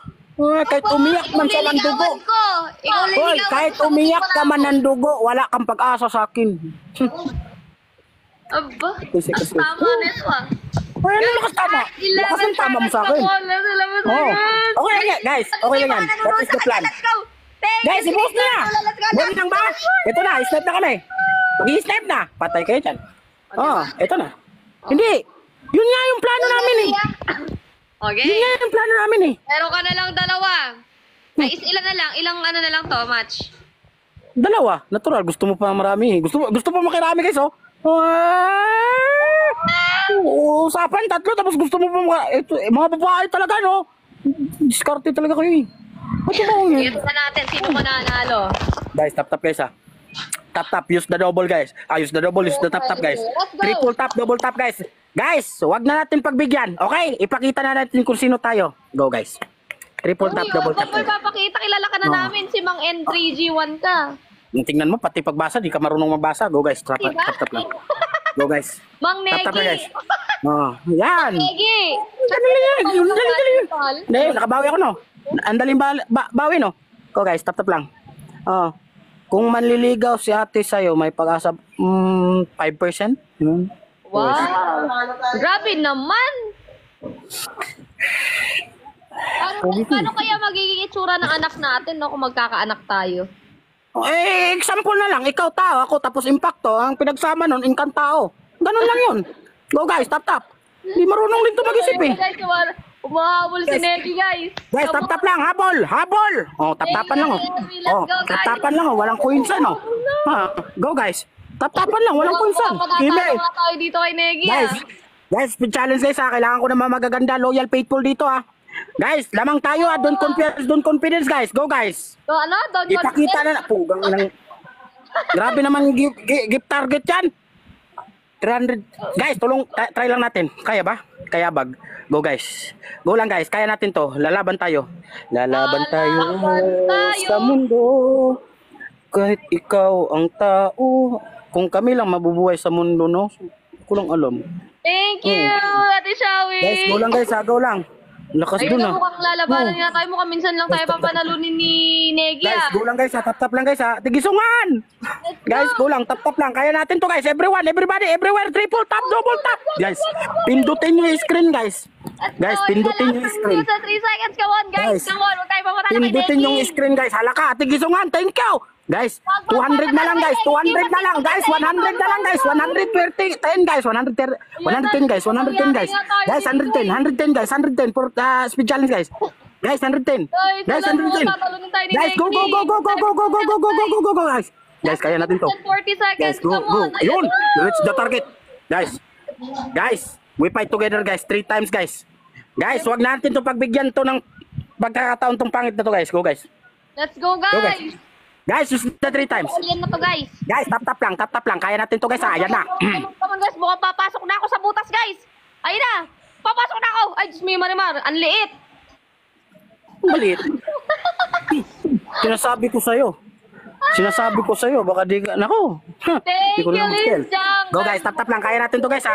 Speaker 5: Kahit umiyak man siya ng dugo.
Speaker 1: Liligawan ko. Ikaw
Speaker 5: Hoy,
Speaker 1: liligawan
Speaker 5: kahit
Speaker 1: ko.
Speaker 5: umiyak ka man ng dugo, wala kang pag-asa sa akin.
Speaker 1: Aba,
Speaker 5: Kasi- kasi-
Speaker 1: tama nito, ah.
Speaker 5: Ay, ano lakas tama? Lakas ang tama mo sa akin. Oh. Okay lang yan, guys. Okay lang yan. That is the plan.
Speaker 1: Let's go. Thank
Speaker 5: Guys,
Speaker 1: you,
Speaker 5: i-post na!
Speaker 1: Let's go.
Speaker 5: Buwan lang ba? Ito na, snipe na kami. Mag-i-snipe na. Patay kayo dyan. Oh, ito na. Hindi. Yun nga yung plano namin eh.
Speaker 1: Okay.
Speaker 5: Yun nga yung plano namin eh.
Speaker 1: Meron ka na lang dalawa. Ay, ilan na lang? Ilang ano na lang to, match?
Speaker 5: Dalawa. Natural. Gusto mo pa marami. Gusto pa makirami guys oh. Usapan tatlo tapos gusto mo pa mga babae talaga no. Diskarte talaga kayo eh. Ano ba yun?
Speaker 1: Ito na natin. Sino mananalo?
Speaker 5: Guys, tap guys ah. Tap, use the double guys. Use the double, use the tap guys.
Speaker 1: Let's go.
Speaker 5: Triple tap, double tap guys. Guys, wag na natin pagbigyan. Okay? Ipakita na natin kung sino tayo. Go guys. Triple tap, double tap.
Speaker 1: Huwag mo ipapakita. Kilala ka na
Speaker 5: Oh.
Speaker 1: namin. Si Mang N3G1 ka.
Speaker 5: Tingnan mo, pati pagbasa, di ka marunong mabasa. Go guys, tap
Speaker 1: Diba?
Speaker 5: lang. Go guys.
Speaker 1: Mang
Speaker 5: Tap na guys.
Speaker 1: Negi.
Speaker 5: Oh, yan.
Speaker 1: Negi.
Speaker 5: Dali yan. Yun, dali. Hindi, nakabawi ako no. Ang daling bawi no. Go guys, tap lang. Oh. Kung manliligaw si ate sa'yo, may pag-asa 5%?
Speaker 1: Wow. Grabe naman. Paano kaya magiging itsura ng anak natin no, kung magkakaanak tayo?
Speaker 5: Example na lang, ikaw tao, ako tapos impacto, ang pinagsama nun, inkantao. Ganun lang yun. Go guys, tap. Hindi marunong din to mag-isip eh.
Speaker 1: Guys, Umahabol si Negi, guys.
Speaker 5: Guys, tap-tap lang, habol, habol. Oh, tap-tapan lang oh. Oh, tap-tapan lang oh, walang coinsan oh. Ha, go guys. Tap-tapan lang, walang coinsan. Email.
Speaker 1: Mga tayo dito kay Negi,
Speaker 5: Guys, guys, challenge guys ha. Kailangan ko na magaganda, loyal, faithful dito ha. Guys, lamang tayo ha. Don't confidence guys. Go guys.
Speaker 1: So, ano? Don't
Speaker 5: Ipakita na. Pugang inang. Grabe naman gift target yan. 300. Guys, tulong. Try lang natin. Kaya ba? Kaya bag. Go guys. Go lang guys. Kaya natin to. Lalaban tayo. Lalaban tayo sa mundo. Kahit ikaw ang tao. Kung kami lang mabubuhay sa mundo, no? Ko lang alam.
Speaker 1: Thank you, Ate Shawi.
Speaker 5: Guys, go lang guys ha. Go lang. Lakas
Speaker 1: Ayun
Speaker 5: dun
Speaker 1: na,
Speaker 5: ha.
Speaker 1: mukhang lalabanan nga tayo. Mukhang minsan lang tayo papanalunin ni Negi,
Speaker 5: Guys, go lang guys ha. Tap-tap lang guys ha. Tigisungan! Guys, go lang. Tap-tap lang. Kaya natin to guys. Everyone, everybody, everywhere. Triple tap, double tap. Guys, pindutin nyo yung screen guys. Guys, pindutin nyo yung screen.
Speaker 1: Sa 3 seconds, come on, guys.
Speaker 5: Guys,
Speaker 1: Come on, huwag tayo pamatala kay
Speaker 5: Pindutin
Speaker 1: Negi.
Speaker 5: yung screen guys. Halaka, tigisungan. Thank you. Guys, 200 na lang guys. 200 na lang guys. 100 na lang guys. 130. 10 guys. 110 guys. 110 guys. Guys, 110. 110 guys. 110 for speed challenge guys. Guys, 110. Guys, 110. Guys, go, go, go, go, go, go, go, go, go, go, go, go, go, guys. Guys, kaya natin to.
Speaker 1: 40 seconds,
Speaker 5: Guys, go,
Speaker 1: come
Speaker 5: go.
Speaker 1: on.
Speaker 5: Ayun, reach the target. Guys, we fight together guys. 3 times guys. Guys, wag natin to pagbigyan to ng pagkakataon tong pangit na to guys. Go guys.
Speaker 1: Let's go,
Speaker 5: Go guys.
Speaker 1: guys.
Speaker 5: Guys, use the 3 times.
Speaker 1: Alien na to, guys.
Speaker 5: Guys, tap-tap lang, tap-tap lang. Kaya natin to guys ha. Ayan na.
Speaker 1: Come on, guys. Mukhang papasok na ako sa butas, guys. Ayun na. Papasok na ako. Ay, Diyos mo yung marimar. Ang liit.
Speaker 5: Maliit. Sinasabi ko sa'yo. Sinasabi ko sa'yo. Baka di ka... Nako.
Speaker 1: Thank you, Liz Jang.
Speaker 5: Go guys, tap-tap lang. Kaya natin to guys ha.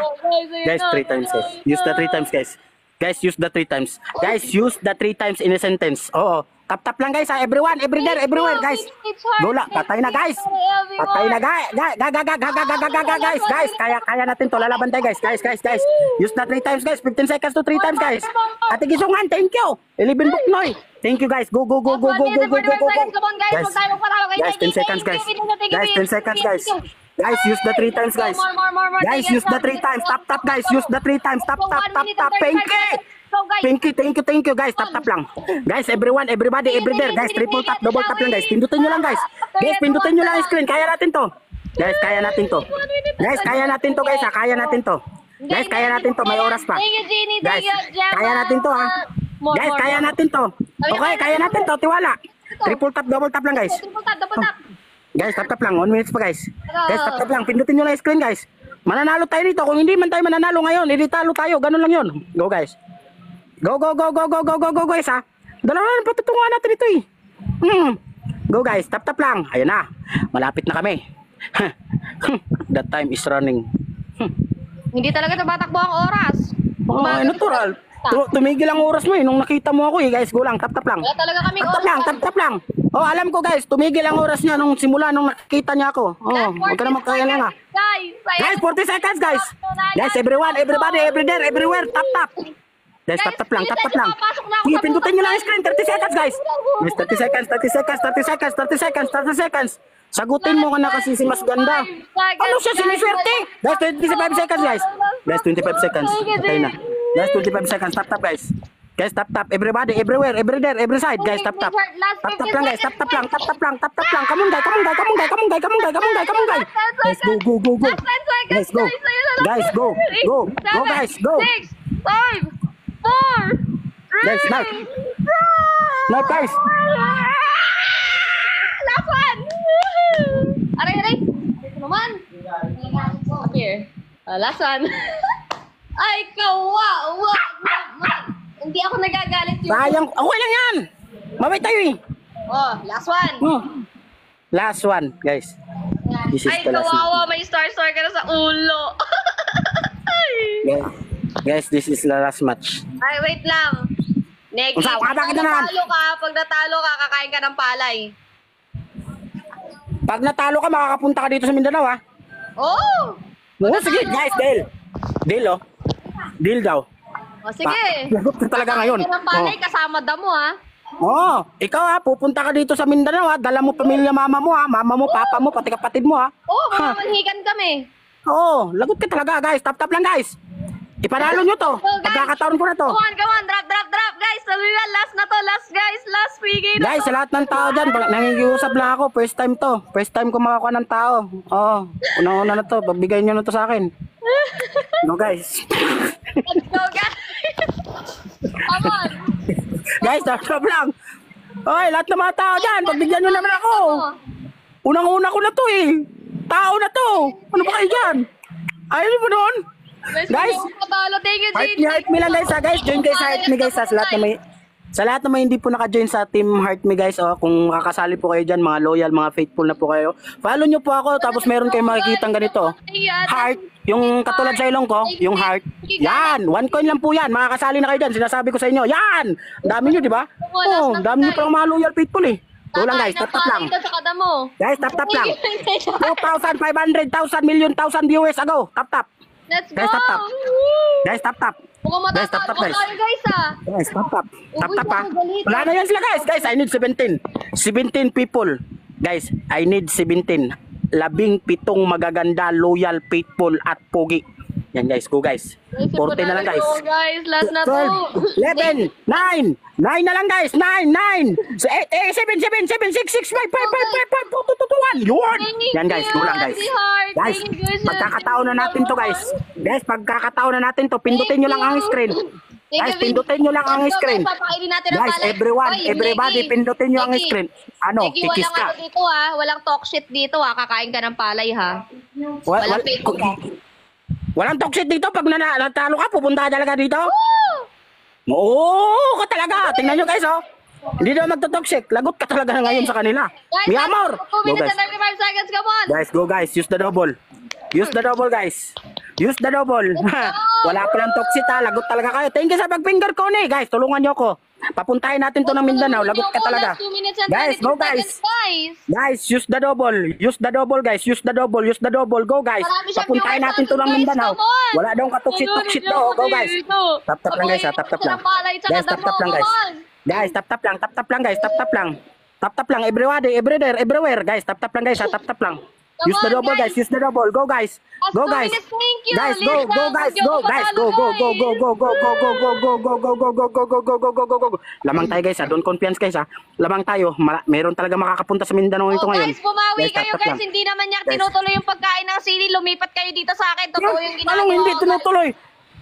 Speaker 5: Guys, 3 times guys. Use the 3 times guys. Guys, use the 3 times. Guys, use the 3 times in a sentence. Oo. Tap-tap lang guys ha. Everyone, everywhere guys. Go lang. Patay na guys. Patay na guys. Guys. Guys, kaya natin to. Lalaban tayo guys. Guys. Use the 3 times guys. 15 seconds to 3 times guys. Ate Gisungan, thank you. 11 Buknoy. Thank you guys. Go. Guys, 10 seconds guys. Guys, 10 seconds guys. Guys, use the 3 times guys. Guys, use the 3 times. Tap guys. Use the 3 times. Tap. Pinky. Thank you guys. Tap lang. Guys, everyone, everybody, everywhere. Guys, triple tap, double tap lang guys. Pindutin nyo lang guys. Guys, pindutin nyo lang yung screen. Kaya natin to. Guys, kaya natin to. Guys, kaya natin to guys ha. Kaya natin to. Guys, kaya natin to. May oras pa.
Speaker 1: Thank you, Jeannie.
Speaker 5: Guys,
Speaker 1: Thank you, Gemma.
Speaker 5: kaya natin to ha. Guys, kaya natin to. Okay, kaya natin to. Tiwala. Triple tap, double tap lang guys.
Speaker 1: Triple tap, double tap.
Speaker 5: Guys, tap lang. 1 minute pa guys. Guys, tap lang. Pindutin nyo lang yung screen guys. Mananalo tayo dito. Kung hindi man tayo mananalo ngayon, hindi talo tayo. Ganun lang yun. Go guys. Go guys ha. Dalawa na patutungan natin ito eh. Go guys, tap lang. Ayun na. Malapit na kami. That time is running.
Speaker 1: Hindi talaga tumatakbo ang oras.
Speaker 5: Oh, natural. Tumigil ang oras mo eh. Nung nakita mo ako eh. Guys, go lang. Tap lang.
Speaker 1: Wala talaga kaming oras.
Speaker 5: Tap lang. Oh, alam ko guys. Tumigil ang oras niya nung simula nung nakita niya ako. Oh, huwag ka na magkaya lang ha. Guys, 40 seconds guys. Guys, everyone, everybody, everywhere. Tap. Guys, tap lang. Sige, pindutin nyo lang yung screen. 30 seconds guys. Guys, 30 seconds. Sagutin mo ka na kasi si mas ganda. Ano siya, siniswerte? Guys, 25 seconds guys. Guys, 25 seconds. Patay na. Guys, 25 seconds. Tap guys. Guys, tap. Everybody, everywhere, everywhere, every side. Guys, tap. Tap lang guys. Tap lang. Come on guys. Guys, go. Guys, go. Guys, go. Go guys, go.
Speaker 1: 6, 5, 4, 3,
Speaker 5: Guys, knife. Knife guys.
Speaker 1: Last one! Aray! Ito naman. Up here. Last one. Ay, kawawa naman. Hindi ako nagagalit yun.
Speaker 5: Sayang. Okay lang yan. Mabay tayo eh.
Speaker 1: Oh, last one.
Speaker 5: Last one, guys. This is
Speaker 1: Ay,
Speaker 5: the last
Speaker 1: kawawa.
Speaker 5: one.
Speaker 1: May star ka na sa ulo.
Speaker 5: Guys, this is the last match.
Speaker 1: Ay, wait lang. Negi,
Speaker 5: Usa,
Speaker 1: pag
Speaker 5: bakit naman?
Speaker 1: natalo ka, kakain ka ng palay.
Speaker 5: Pag natalo ka, makakapunta ka dito sa Mindanao, ha?
Speaker 1: Oh!
Speaker 5: Oo, sige, guys, deal, oh. Deal daw.
Speaker 1: O, sige.
Speaker 5: Lagot ka talaga ngayon.
Speaker 1: Kakain ka ng palay, kasama damo, ha?
Speaker 5: Oh, ikaw ha, pupunta ka dito sa Mindanao, ha? Dala mo pamilya mama mo, ha? Mama mo, papa mo, pati kapatid mo, ha?
Speaker 1: Oh, mamanhikan kami.
Speaker 5: Oo, lagot ka talaga, guys. Tap lang, guys. Ipanalo nyo to. Pagkakataon ko na to.
Speaker 1: Come on, drop, guys. Sabi nga, last na to, last guys, last bigay na
Speaker 5: Guys,
Speaker 1: to.
Speaker 5: sa lahat ng tao dyan, nangikiusap lang ako. First time to. First time ko makakuha ng tao. Oo. Unang-una na to. Babigay nyo na to sa akin. No, guys.
Speaker 1: Let's go, guys. Come on.
Speaker 5: Guys, stop lang. Oy, lahat ng mga tao dyan, pagbigyan nyo naman ako. Unang-una ko na to eh. Tao na to. Ano ba kayo dyan? Ayaw mo nun? Guys,
Speaker 1: thank you,
Speaker 5: Heart me lang guys ha. Guys, join kayo sa Heart me guys ha. Sa lahat na may hindi po naka-join sa team Heart me guys. Oh, kung kakasali po kayo dyan, mga loyal, mga faithful na po kayo. Follow nyo po ako, tapos meron kayong makikita ganito. Heart, yung katulad sa ilong ko, yung heart. Yan, 1 coin lang po yan. Makakasali na kayo dyan. Sinasabi ko sa inyo, yan. Dami nyo, di ba? Oh, dami nyo parang mga loyal faithful eh. Go lang guys, tap lang. Guys, tap lang. 2,500, 1,000 million, 1,000 viewers ago. Tap.
Speaker 1: Let's go.
Speaker 5: Guys, tap. Guys, tap.
Speaker 1: Mukhang
Speaker 5: Guys, tap,
Speaker 1: matatalo
Speaker 5: guys.
Speaker 1: tayo, guys, ah.
Speaker 5: Guys, tap. Tap ha. Wala na yan sila guys. Guys, I need 17. 17 people. Guys, I need 17. 17 magaganda, loyal, faithful, at pogi. Yan guys, go guys. 40 na lang guys.
Speaker 1: Go, guys. Last na to.
Speaker 5: 12, 11, 9 na lang guys. 9 7, 6, 5, 5, 4, 3, 2, 1. Yun. Yan guys, go lang guys. Guys, pagkakataon na natin to guys. Guys, pagkakataon na natin to. Pindutin nyo lang ang screen. Guys, pindutin nyo lang ang screen. Guys, everyone, everybody, pindutin nyo ang screen. Ano, kikis ka.
Speaker 1: Walang dito, ha. Walang talk shit dito, ha. Kakain ka ng palay, ha. Walang Facebook, ha.
Speaker 5: Walang talk shit dito. Pag natalo ka, pupunta ka talaga dito. Oo, ka talaga. Tingnan nyo guys, oh. Hindi daw magto-talk shit. Lagot ka talaga ngayon sa kanila. Mi amor.
Speaker 1: 2
Speaker 5: Go
Speaker 1: minutes
Speaker 5: guys.
Speaker 1: and 35 seconds, come on.
Speaker 5: Guys, go guys. Use the double. Use the double guys. Use the double. Wala pa lang talk shit ha. Lagot talaga kayo. Thank you sa pag-finger ko ni. Guys, tulungan nyo ko. Papuntahin natin to ng Mindanao. Lagot ka talaga. Guys, go guys. Guys, use the double. Use the double guys. Use the double. Use the double. Go guys. Papuntahin natin to ng Mindanao. Wala daw katuksit-tuksit to. Go guys. Tap lang guys ha. Tap lang. Guys, tap lang guys. Guys, tap lang guys. Tap lang. Tap lang. Everybody, everywhere. Guys, tap lang guys ha. Tap lang. Use the double guys. Use the double. Go guys. Go guys. Guys, go guys. Go guys. Go. Lamang tayo guys ha. Don't confiance guys ha. Lamang tayo. Meron talaga makakapunta sa Mindanao nito ngayon.
Speaker 1: Guys, bumawi
Speaker 5: Guys,
Speaker 1: kayo
Speaker 5: tap
Speaker 1: guys.
Speaker 5: lang.
Speaker 1: Hindi naman niya tinutuloy yung pagkain ng sili. Lumipat kayo dito sa akin. Totoo yung ginagawa.
Speaker 5: Anong hindi
Speaker 1: ko.
Speaker 5: tinutuloy?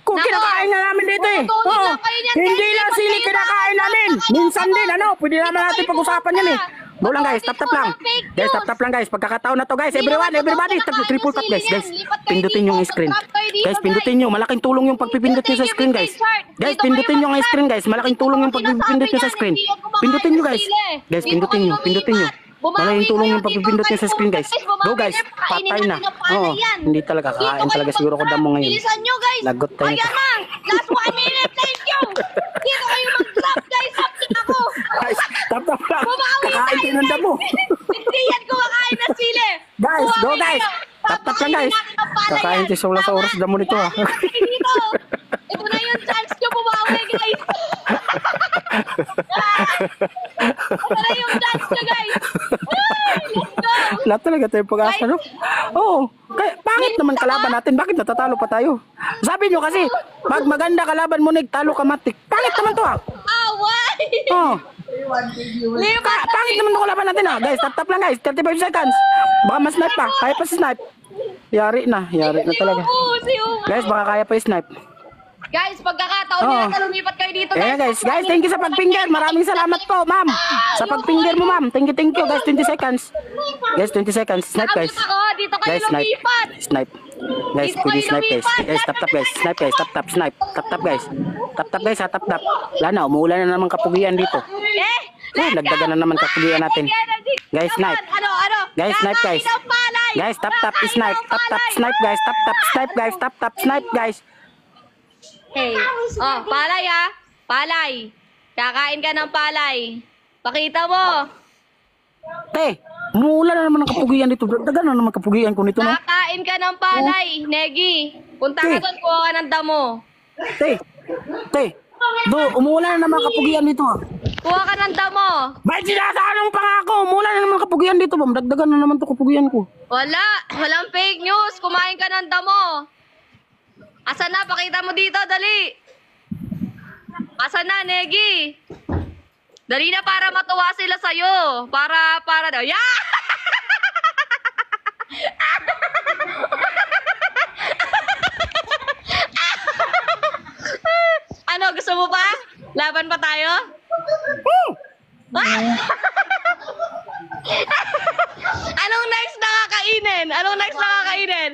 Speaker 5: Kung
Speaker 1: Nako,
Speaker 5: kinakain na namin dito eh.
Speaker 1: tutuloy
Speaker 5: Oo.
Speaker 1: lang kayo niyan,
Speaker 5: Hindi
Speaker 1: guys.
Speaker 5: lang
Speaker 1: Pag
Speaker 5: sili
Speaker 1: kayo
Speaker 5: kinakain namin.
Speaker 1: nakakain,
Speaker 5: Minsan din
Speaker 1: nakakain.
Speaker 5: ano. Pwede naman
Speaker 1: Dito
Speaker 5: natin
Speaker 1: kayo
Speaker 5: pag-usapan yan eh.
Speaker 1: pupunta.
Speaker 5: Go lang guys.
Speaker 1: Dito
Speaker 5: Tap lang.
Speaker 1: walang fake
Speaker 5: Guys,
Speaker 1: news.
Speaker 5: tap lang guys. Pagkakataon na to guys.
Speaker 1: Hindi
Speaker 5: Everyone,
Speaker 1: naman
Speaker 5: everybody.
Speaker 1: totoo kinakain
Speaker 5: Triple
Speaker 1: yung
Speaker 5: tap guys.
Speaker 1: sili
Speaker 5: Guys,
Speaker 1: yan. Lipat kayo
Speaker 5: pindutin
Speaker 1: dito.
Speaker 5: yung screen.
Speaker 1: Tap kayo dito,
Speaker 5: Guys, pindutin nyo. Malaking tulong yung pagpipindot nyo sa screen guys. Guys, pindutin nyo ang screen guys. Malaking tulong yung pagpipindot nyo sa screen. Pindutin nyo guys. Guys, pindutin nyo. Pindutin nyo. Malaking tulong yung pagpipindot nyo sa screen guys. Go guys. Patay na. Oo. Hindi talaga. Kain talaga siguro ko damo ngayon.
Speaker 1: Bilisan nyo guys.
Speaker 5: Lagot tayo.
Speaker 1: Ayan na. Last 1 minute. Thank you. Dito kayo mag-drop guys. Something ako.
Speaker 5: Guys, tap lang.
Speaker 1: Bumawi
Speaker 5: Kakain
Speaker 1: tayo,
Speaker 5: tayo ng damo.
Speaker 1: Hindi yan kumakain na sili.
Speaker 5: Guys, go
Speaker 1: Bumawi
Speaker 5: guys.
Speaker 1: kayo.
Speaker 5: Tap lang
Speaker 1: Papakainin
Speaker 5: guys.
Speaker 1: natin ang palay
Speaker 5: Kakain
Speaker 1: yan.
Speaker 5: tayo sa oras damo nito ah.
Speaker 1: Dito. Ito na yung chance nyo bumawi guys. Ito na yung chance nyo guys. Ay, let's go.
Speaker 5: Wala talaga tayong pag-asa, no? Oo. Pangit naman kalaban natin. Bakit natatalo pa tayo? Sabi nyo kasi, pag maganda kalaban mo, talo ka matik. Pangit naman to, ah.
Speaker 1: Away.
Speaker 5: Oo.
Speaker 1: Lipat na.
Speaker 5: Pangit naman to kalaban natin, ah. Guys, tap lang, guys. 35 seconds. Baka mas-snipe pa. Kaya pa si-snipe. Yari na talaga.
Speaker 1: Si Uma.
Speaker 5: Guys, baka kaya pa i-snipe.
Speaker 1: Guys, pagkakataon
Speaker 5: Oo.
Speaker 1: nila, lumipat kayo dito
Speaker 5: Kaya guys, thank you sa pag-finger. Maraming salamat po, ma'am. Sa pag-finger mo, ma'am. Thank you. Guys, 20 seconds. Guys, 20 seconds. Snipe, guys.
Speaker 1: Ako, dito kayo
Speaker 5: Guys, snipe.
Speaker 1: lumipat.
Speaker 5: Snipe. Guys,
Speaker 1: Dito
Speaker 5: pwede
Speaker 1: kayo
Speaker 5: snipe, guys.
Speaker 1: lumipat.
Speaker 5: Guys, tap, guys. Snipe, guys. Tap, snipe. Tap, guys. Tap, guys, ha. Tap. Wala na, umuulan na naman kapugian dito. Dagdagan na naman kapugian natin. Guys, snipe.
Speaker 1: Ano?
Speaker 5: Guys, snipe, guys.
Speaker 1: Kakain ng palay.
Speaker 5: Guys, tap, snipe. Tap, snipe, guys. Tap, snipe, guys. Tap, snipe, guys.
Speaker 1: Hey. Oh, palay ah. Palay. Kakain ka ng palay. Pakita mo.
Speaker 5: Te, umuulan na naman ang kapugian dito. Dagdagan na naman kapugian ko nito, no?
Speaker 1: Kakain ka ng palay, Negi. Punta ka doon, kuha ka ng damo.
Speaker 5: Te. Umuulan na naman ang kapugian dito, ah.
Speaker 1: Kuha ka ng damo.
Speaker 5: Bakit sinasaanong pa nga ako? Umuulan na naman ang kapugian dito, bam. Dagdagan na naman to kapugian ko.
Speaker 1: Walang fake news. Kumain ka ng damo. Asan na? Pakita mo dito, dali. Asan na, Negi? Dali na para matuwa sila sa'yo. Para daw. Yeah! Ano, gusto mo pa? Laban pa tayo? Anong next na kakainin? Anong next na kakainin?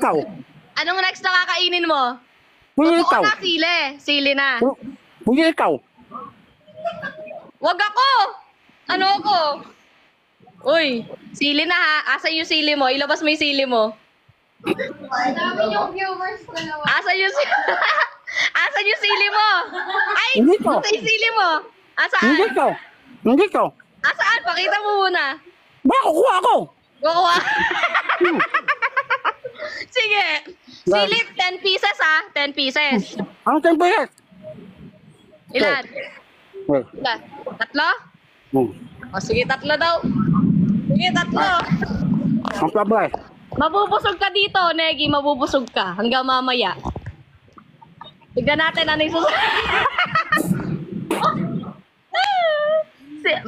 Speaker 5: Ikaw.
Speaker 1: Anong next na kakainin mo?
Speaker 5: Pwede ikaw.
Speaker 1: Totoo na, sili. Sili na.
Speaker 5: Pwede ikaw.
Speaker 1: Wag ako! Ano ako? Uy, sili na ha. Asan yung sili mo? Ilabas mo yung sili mo.
Speaker 2: Ang dami yung viewers ko na.
Speaker 1: Asan yung sili? Asan yung sili mo? Ay!
Speaker 5: Hindi ko.
Speaker 1: Asan yung sili mo?
Speaker 5: Hindi
Speaker 1: Asaan?
Speaker 5: ikaw. Hindi ikaw.
Speaker 1: Asaan? Pakita mo muna.
Speaker 5: Ba, kukuha ako.
Speaker 1: Kukuha. Sige. Sili, 10 pieces ha. 10 pieces.
Speaker 5: Ang tempo yan.
Speaker 1: Ilan?
Speaker 5: Wait.
Speaker 1: Ilan? Tatlo?
Speaker 5: Hmm.
Speaker 1: O sige, tatlo daw. Sige, tatlo.
Speaker 5: Ang pabay.
Speaker 1: Mabubusog ka dito, Negi. Mabubusog ka hanggang mamaya. Tignan natin ano yung susunod.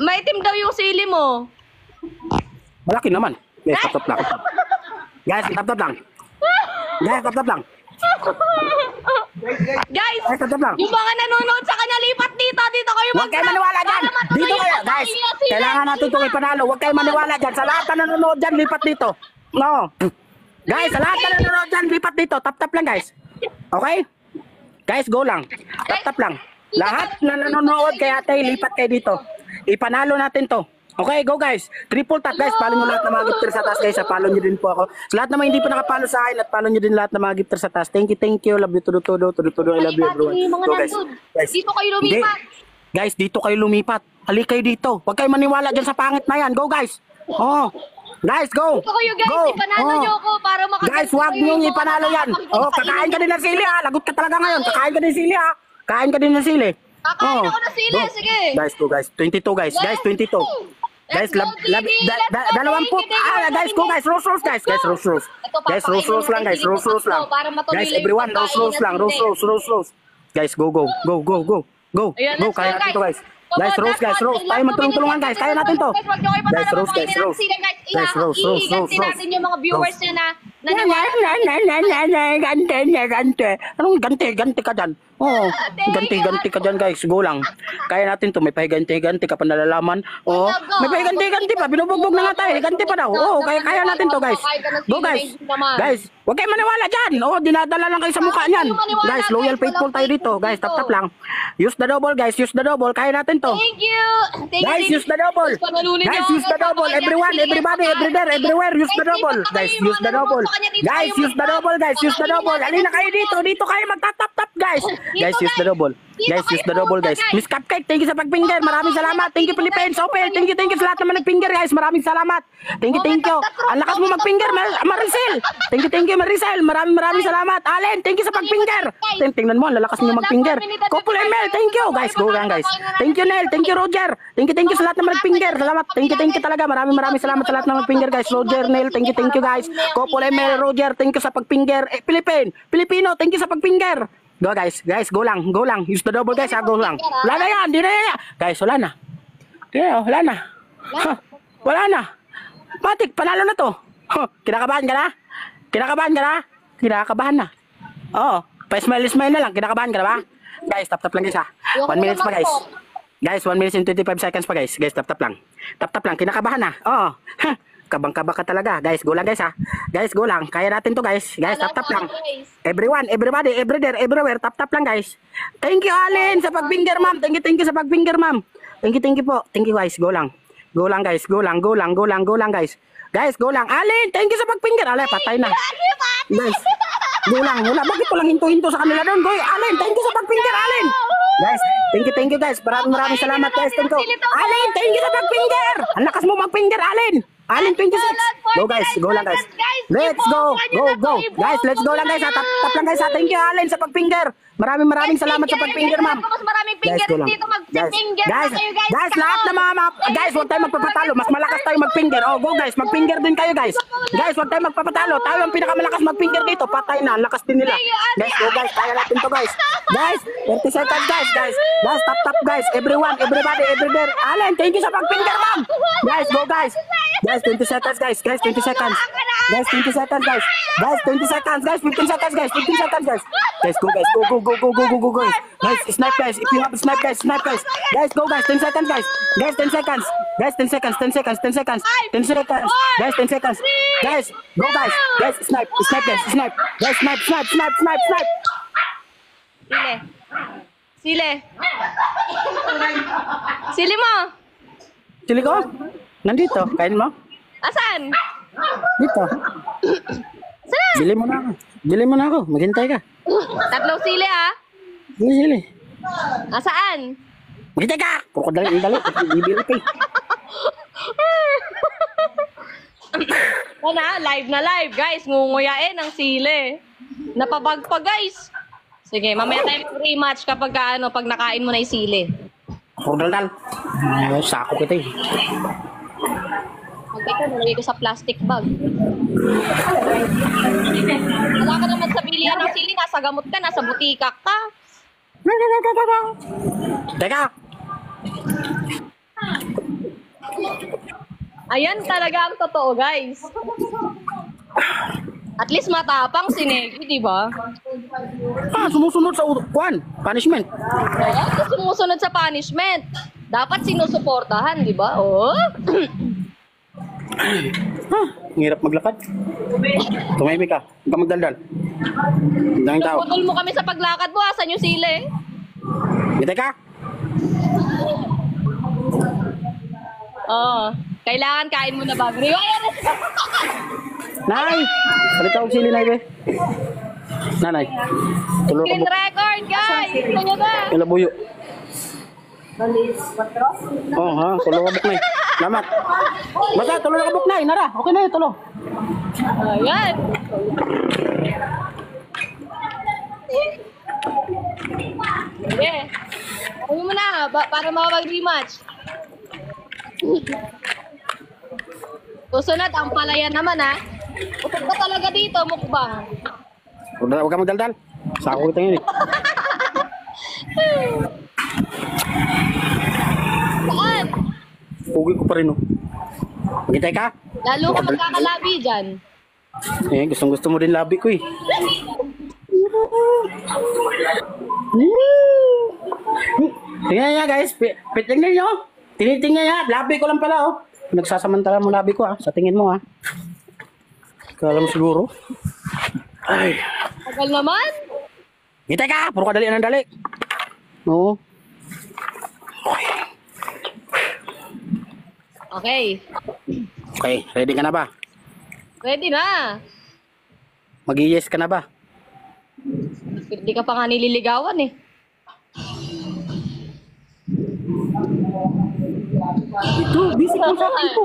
Speaker 1: Maitim daw yung sili mo.
Speaker 5: Malaki naman. Guys, tap lang. Guys, tap lang. Guys, tap lang.
Speaker 1: Guys,
Speaker 5: Guys, tap lang.
Speaker 1: yung mga nanonood sa kanya, lipat dito. Dito kayo
Speaker 5: Huwag kayo maniwala dyan. Dito kayo, guys. Kailangan natin itong ipanalo. Huwag kayo maniwala dyan. Sa lahat na nanonood dyan, lipat dito. No. Guys, sa lahat na nanonood dyan, lipat dito. Tap lang, guys. Okay? Guys, go lang. Tap lang. Lahat na nanonood kay ate, lipat kayo dito. Ipanalo natin to. Okay, go guys. Triple tap guys. Follow nyo lahat ng mga gifter sa taas guys. Follow nyo din po ako. Sa lahat naman hindi pa nakapalo sa akin at follow nyo din lahat ng mga gifter sa taas. Thank you. Love you, todo. I love you everyone. Go guys. Guys.
Speaker 1: Dito kayo lumipat.
Speaker 5: Hindi. Guys, dito kayo lumipat. Halika kayo dito. Huwag kayo maniwala dyan sa pangit na yan. Go guys. Oh. Guys, go.
Speaker 1: Dito kayo guys,
Speaker 5: Go.
Speaker 1: ipanalo nyo ako para makaganda.
Speaker 5: Guys, huwag nyo ipanalo yan. Oh, kakain ka din ng sili ha. Lagot ka talaga ngayon. Kakain ka din ng sili ha. Kain ka din ng sili.
Speaker 1: Kakain ako ng sili,
Speaker 5: Go.
Speaker 1: sige.
Speaker 5: Guys, go guys. 22 guys. Guys, 22. Guys, dalawampu. Guys, go guys. Rose guys. Guys, rose. Guys, rose lang guys. Rose lang. Guys, everyone, rose lang. Rose. Guys, go. Go.
Speaker 1: Ayan,
Speaker 5: Go,
Speaker 1: let's go,
Speaker 5: kaya natin to
Speaker 1: guys.
Speaker 5: guys. Guys, rose. Tayo magtulong-tulungan guys. Kaya natin to. Guys, rose. Guys, rose.
Speaker 1: Ihiganti natin yung mga viewers nyo na
Speaker 5: Gante. Anong ganti ka dyan? Oh, ganti ka dyan guys. Go lang. Kaya natin to. May pahiganti ka pa nalalaman. Oh, may pahiganti pa. Binubugbog na nga tayo. Ganti pa daw. Oh, kaya natin to guys. Go guys. Guys, huwag kayo maniwala dyan. Oh, dinadala lang kayo sa mukha niyan. Guys, loyal faithful tayo dito. Guys, tap lang. Use the double guys. Kaya natin to.
Speaker 1: Thank you.
Speaker 5: Guys, use the double. Guys, use the double. Everyone, everybody, everywhere, use the double. Guys, use the double. Guys, use the double, guys. Use the double. Alin na kayo dito. Dito kayo magtatap-tap, guys. Guys, use the double. Guys, use the double, guys. Miss Cupcake, thank you sa pagpinger. Maraming salamat. Thank you, Philippines. Opel, thank you sa lahat naman nagpinger, guys. Maraming salamat. Thank you. Ang lakas mo magpinger, Maricel. Thank you, Maricel. Maraming salamat. Allen, thank you sa pagpinger. Tingnan mo, ang lalakas niyo magpinger. Couple ML, thank you. Guys, go lang, guys. Thank you, Nel. Thank you, Roger. Thank you sa lahat naman nagpinger. Salamat. Thank you talaga. Maraming salamat sa lahat ng nagpinger, guys. Roger, Nel, thank you, guys. Couple ML, Roger, thank you sa pagpinger. Filipino, thank you sa pagpinger. Go guys, go lang. Use the double guys, go lang. Wala na yan, di na yan. Guys, wala na. Wala na. Wala na. Patik, panalo na to. Kinakabahan ka na? Kinakabahan na. Oo, pa-smile na lang. Kinakabahan ka na ba? Guys, tap lang guys ha. 1 minute pa guys. Guys, 1 minute and 25 seconds pa guys. Guys, tap lang. Kinakabahan na. Oo. Kabang-kaba ka talaga. Guys, go lang guys ha. Guys, go lang. Kaya natin to guys. Guys, tap lang. Everyone, everybody, everywhere, tap lang guys. Thank you Allen sa pagfinger ma'am. Thank you sa pagfinger ma'am. Thank you po. Thank you guys. Go lang. Go lang guys. Go lang guys. Guys, go lang. Allen, thank you sa pagfinger. Allen, patay na. Guys, go lang. Wala, bakit ko lang hinto sa kanila doon? Go, Allen, thank you sa pagfinger, Allen. Guys, thank you guys. Maraming salamat guys. Thank you. Allen, thank you sa pagfinger. Ang lakas mo magfinger, Allen. Allen, 26. Go guys, go lang guys. Let's go, go, go. Guys, let's go lang guys. Tap lang guys. Thank you Allen sa pag-finger. Maraming salamat sa pag-finger, ma'am.
Speaker 1: Mas maraming finger
Speaker 5: go lang.
Speaker 1: dito. Mag-finger
Speaker 5: guys,
Speaker 1: kayo, guys.
Speaker 5: guys, lahat na mga guys, huwag tayo magpapatalo. Mas malakas tayo mag-finger. Oh, go guys, mag-finger din kayo guys. Guys, huwag tayo magpapatalo. Tayo ang pinakamalakas mag-finger dito. Patay na, ang lakas din nila. Guys, go guys, kaya natin to guys. Guys, 30 seconds guys. Guys, tap guys. Everyone, everybody, everywhere. Allen, thank you sa pag-finger, ma'am. Guys, go guys. Guys, 20 seconds guys. Guys, 20 seconds. Guys, 20 seconds guys. Guys, 20 seconds guys. 15 seconds guys. 15 seconds guys. Guys, go guys. Go guys. Guys, snipe guys. If you have snipe guys, snipe guys. Guys, go guys. 10 seconds guys. Guys, 10 seconds. Guys, 10 seconds. 10 seconds. 10 seconds. 10 seconds. Guys, 10 seconds. Guys, go guys. Guys, snipe. Snipe guys. Snipe. Guys, snipe.
Speaker 1: Sile. Sili mo.
Speaker 5: Sili ko? Nandito. Kain mo?
Speaker 1: Asan?
Speaker 5: Dito. Bili mo na ako. Maghintay ka.
Speaker 1: 3 sili ah.
Speaker 5: Sili.
Speaker 1: Asaan?
Speaker 5: Maghintay ka! Puro dali. Bibili ka.
Speaker 1: Live na live, guys. Ngunguyain ang sili. Napabag pa, guys. Sige, mamaya tayo rematch kapag pag nakain mo na yung sili.
Speaker 5: Puro dal. Sako kita eh.
Speaker 1: Nalagay ko sa plastic bag. Wala ka naman sa bilihan ng sili. Nasa gamot ka, nasa butika ka.
Speaker 5: Teka!
Speaker 1: Ayan talaga ang totoo, guys. At least matapang si Negi, di ba?
Speaker 5: Sumusunod sa punishment.
Speaker 1: Kaya sumusunod sa punishment. Dapat sinusuportahan, di ba? Oh.
Speaker 5: Ang hirap maglakad. Tumahimik ka. Huwag ka magdaldal. Ang daming tao.
Speaker 1: Putol mo kami sa paglakad mo. Asan yung sili?
Speaker 5: Gitay ka?
Speaker 1: Oo. Kailangan kain mo na bago.
Speaker 5: Nay! Palit ako sili, Nay, be. Nanay. Tulo ka
Speaker 1: Green
Speaker 5: buk.
Speaker 1: record, guys! Ito nyo ba?
Speaker 5: Ilabuyo. Oh, ha? Tulo ka buk, Nay. Salamat. Basta, tulo ka buk, Nay. Nara. Okay na yun, tulo.
Speaker 1: Ayan. Sige. Ano mo na, para makapag-rematch. Susunod, ang palayan naman, ha? Usap ka talaga dito, mukbang.
Speaker 5: Huwag ka magdaldal. Sako kita yun eh.
Speaker 1: Saan?
Speaker 5: Pugi ko pa rin, oh. Magintay ka?
Speaker 1: Lalo ka magkakalabi dyan.
Speaker 5: Eh, gusto mo din labi ko eh. Tingnan niya guys, tingnan niyo. Tinitingnan niya, labi ko lang pala oh. Nagsasamantala mo labi ko ah, sa tingin mo ah. Kala mo siguro. Ay.
Speaker 1: Tagal naman.
Speaker 5: Hintay ka, puro ka dali ng dali. Oo.
Speaker 1: Okay.
Speaker 5: Okay, ready ka na ba?
Speaker 1: Ready na.
Speaker 5: Mag-yes ka na ba?
Speaker 1: Hindi ka pa nga nililigawan eh.
Speaker 5: Ito, busy ko sa ito.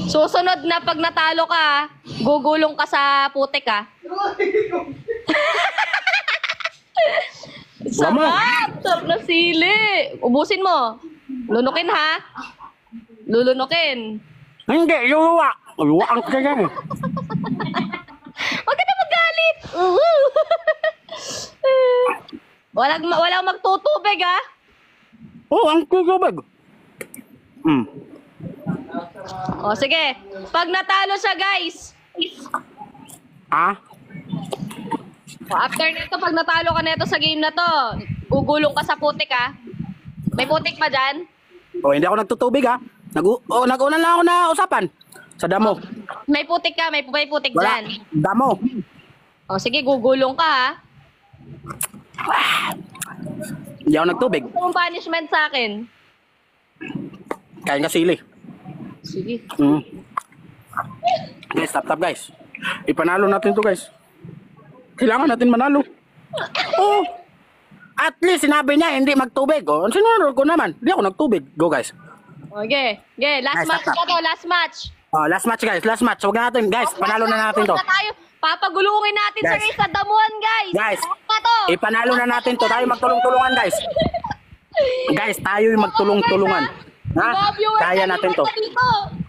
Speaker 1: Susunod na pag natalo ka, gugulong ka sa putik ah. Sarap! Sarap na sili! Ubusin mo. Lunukin ha. Lulunukin.
Speaker 5: Hindi, luwa. Luwa ang kaya eh.
Speaker 1: Huwag ka na magalit! Walang magtutubig ha.
Speaker 5: Oh, ang kugubag.
Speaker 1: O sige, pag natalo siya guys.
Speaker 5: Ah?
Speaker 1: O, after nito, pag natalo ka nito sa game na to, gugulong ka sa putik ha. May putik pa dyan?
Speaker 5: Oh, hindi ako nagtutubig ah. Nag-una lang ako na usapan. Sa damo.
Speaker 1: May putik ka, may putik
Speaker 5: Wala.
Speaker 1: dyan.
Speaker 5: Damo.
Speaker 1: O sige, gugulong ka ha.
Speaker 5: Hindi ako nagtubig.
Speaker 1: Ito ang punishment sa akin.
Speaker 5: Kain ka sili.
Speaker 1: Sige.
Speaker 5: Guys, tap guys. Ipanalo natin to guys. Kailangan natin manalo. Oh. At least sinabi niya hindi magtubig. Oh, sinunod ko naman. Hindi ako nagtubig. Go guys.
Speaker 1: Okay. Okay, last
Speaker 5: Guys,
Speaker 1: match
Speaker 5: tap,
Speaker 1: na to, last match.
Speaker 5: Oh, last match guys, last match. Huwag natin, guys, panalo na natin to.
Speaker 1: Huwag na tayo. Papagulungin natin
Speaker 5: Guys.
Speaker 1: sa damuhan, guys.
Speaker 5: Guys,
Speaker 1: Huwag na to.
Speaker 5: ipanalo na natin to. Tayo magtulong-tulungan, guys. Guys, tayo yung magtulong-tulungan. Ha? Kaya natin to.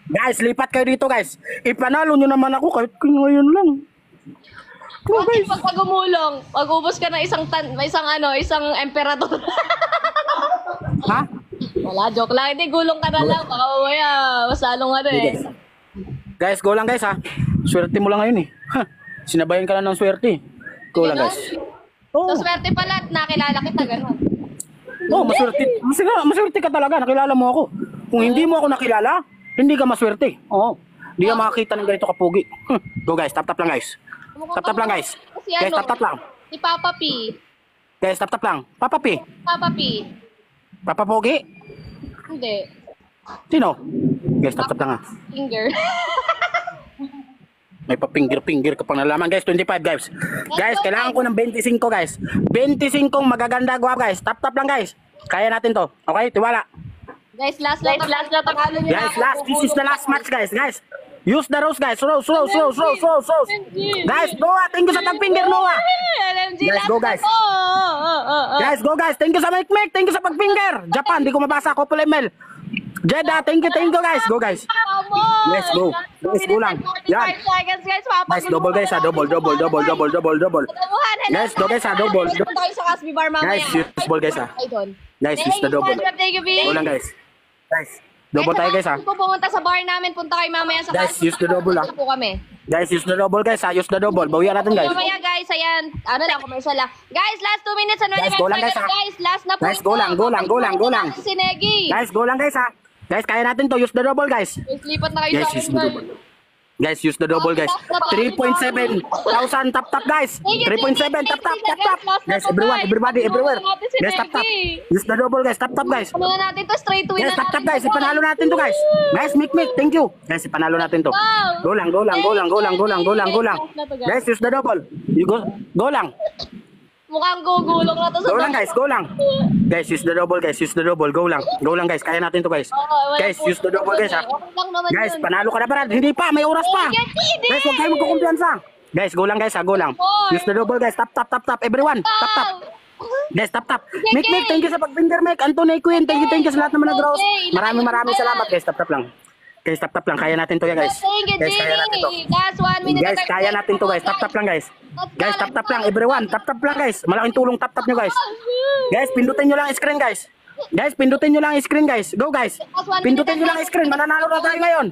Speaker 5: Guys, lipat kayo dito, guys. Ipanalo nyo naman ako kahit ngayon lang. Oh,
Speaker 1: Bakit
Speaker 5: guys.
Speaker 1: pag gumulong, mag-ubos ka ng isang emperador.
Speaker 5: Ha?
Speaker 1: Wala, joke lang. Hindi, gulong ka na lang. Baka mamaya, masalong ano eh.
Speaker 5: Guys, go lang guys ha. Swerte mo lang ngayon eh. Ha, sinabayan ka lang ng swerte. Go lang guys. Oh,
Speaker 1: So, swerte pala at nakilala kita, gano'n.
Speaker 5: oh maswerte. Maswerte ka talaga. Nakilala mo ako. Kung hindi mo ako nakilala, hindi ka maswerte. Oo. Hindi ka makakita ng ganito kapugi. Go guys, tap lang guys. Tap lang guys.
Speaker 1: Si
Speaker 5: Guys,
Speaker 1: ano,
Speaker 5: tap lang.
Speaker 1: si Papa P.
Speaker 5: Guys, tap lang. Papa P.
Speaker 1: Papa P.
Speaker 5: Papa Pogi.
Speaker 1: Hindi.
Speaker 5: Sino? Guys, tap lang ha.
Speaker 1: Finger.
Speaker 5: May pa-finger ka pang nalaman guys. 25 guys. Guys, kailangan ko ng 25 guys. 25 magaganda guwap guys. Tap lang guys. Kaya natin to. Okay, tiwala.
Speaker 1: Guys, last na panalo niyo
Speaker 5: Guys, last. This is the last match guys. Guys, use the rose guys. Rose. Guys, Noah. Thank you sa tag-finger Noah.
Speaker 1: LMG,
Speaker 5: Guys,
Speaker 1: last
Speaker 5: go,
Speaker 1: na
Speaker 5: guys.
Speaker 1: to.
Speaker 5: Guys, go guys. Thank you sa mic. Thank you sa pag-finger. Japan, di ko mabasa. Couple ML. Jeddah, thank you guys. Go guys.
Speaker 1: Come on.
Speaker 5: Let's go. Guys, go lang.
Speaker 1: 45
Speaker 5: Yan.
Speaker 1: seconds, guys.
Speaker 5: Guys, double guys ha. Double. Guys, go guys ha. Double.
Speaker 1: Punta kayo sa Casby Bar mamaya.
Speaker 5: Guys, use double guys ha.
Speaker 1: Ay, doon.
Speaker 5: Guys, use the double.
Speaker 1: Thank you, B.
Speaker 5: Go lang guys. Guys, double tayo guys ha.
Speaker 1: Kung pumunta sa bar namin, punta kayo mamaya sa
Speaker 5: Guys,
Speaker 1: Casby
Speaker 5: use the
Speaker 1: Bar.
Speaker 5: double, ah.
Speaker 1: Punta po kami.
Speaker 5: Guys, use the double guys ha. Use the double. Bawian natin guys.
Speaker 1: Mamaya guys, ayan. Ano lang, commercial lang. Guys, last 2 minutes. Ano
Speaker 5: Guys, go lang, guys, ha.
Speaker 1: Guys, last na po.
Speaker 5: Guys, go lang.
Speaker 1: Si Negi.
Speaker 5: Guys, go lang guys ha. Guys, kaya natin to. Use the double guys.
Speaker 1: Guys, lipat na kayo
Speaker 5: Guys,
Speaker 1: sa
Speaker 5: use the double. Guys, use the double guys. 3.7 thousand tap guys. 3.7 tap. Guys, everybody, everywhere. Guys, tap. Use the double guys. Tap guys.
Speaker 1: Ano na natin to? Straight win
Speaker 5: Guys,
Speaker 1: na
Speaker 5: tap
Speaker 1: natin.
Speaker 5: guys. Ipanalo natin to guys. Guys, mic. Thank you. Guys, ipanalo natin to.
Speaker 1: Wow.
Speaker 5: Go lang. Guys, use the double. You go lang.
Speaker 1: Mukhang gugulong na to sa
Speaker 5: Go lang guys, go lang. Guys, use the double guys. Go lang guys. Kaya natin to guys. Guys, use the double guys ha.
Speaker 1: Okay lang naman
Speaker 5: Guys,
Speaker 1: yun.
Speaker 5: panalo ka na Brad. Hindi pa, may oras pa. Guys, huwag kayo magkukumpiyansa. Guys, go lang guys ha, go lang. Use the double guys. Tap. Everyone, tap. Guys, tap. Mic, thank you sa pag-finger mic. Anthony Queen, thank you sa lahat naman nag-rose. Maraming salamat guys. Tap lang. Guys, tap lang. Kaya natin to yan guys. Guys, kaya natin to.
Speaker 1: Last 1 minute.
Speaker 5: Guys, kaya natin to guys. Tap lang guys. Guys, tap lang everyone. Tap lang guys. Malaking tulong tap nyo guys. Guys, pindutin nyo lang ang screen guys. Guys, pindutin nyo lang ang screen guys. Go guys. Pindutin nyo lang ang screen. Mananalo na tayo ngayon.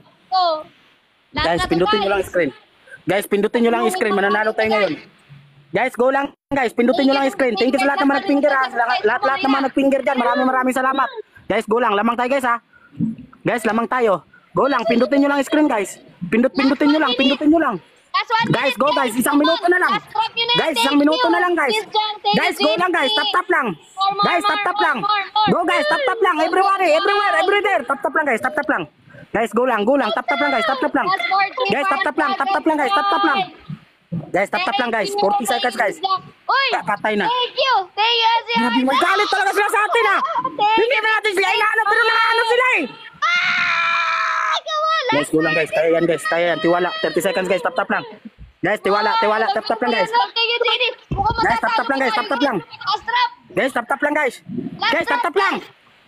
Speaker 5: Guys, pindutin nyo lang ang screen. Guys, pindutin nyo lang ang screen. Mananalo tayo ngayon. Guys, go lang guys. Pindutin nyo lang ang screen. Thank you sa lahat naman nag-finger ha. Lahat naman nag-finger dyan. Maraming salamat. Guys, go lang. Lamang tayo guys ha. Guys, lamang tayo. Go lang. Pindutin nyo lang ang screen guys. Pindutin nyo lang.
Speaker 1: Last 1 minute.
Speaker 5: Guys, go guys. Isang minuto na lang. Guys, isang minuto na lang guys. Guys, go lang guys. Tap lang. Guys, tap lang. Go guys, tap lang. Everywhere, everywhere. Tap lang guys. Tap lang. Guys, go lang. Tap lang guys. Tap lang. Guys, tap lang. Guys, tap lang. Guys, tap lang guys. 40 seconds guys.
Speaker 1: Uy!
Speaker 5: Patay na.
Speaker 1: Thank you, Sir.
Speaker 5: Grabe, may galit talaga sila sa atin ha. Hindi na natin sila inaano, pero nakaano sila eh. Guys, go lang guys. Kaya yan guys. Tiwala. 30 seconds guys. Tap lang. Guys, tiwala. Tap lang guys. Guys, tap lang guys. Tap lang.
Speaker 1: Last trap.
Speaker 5: Guys, tap lang guys. Guys, tap lang.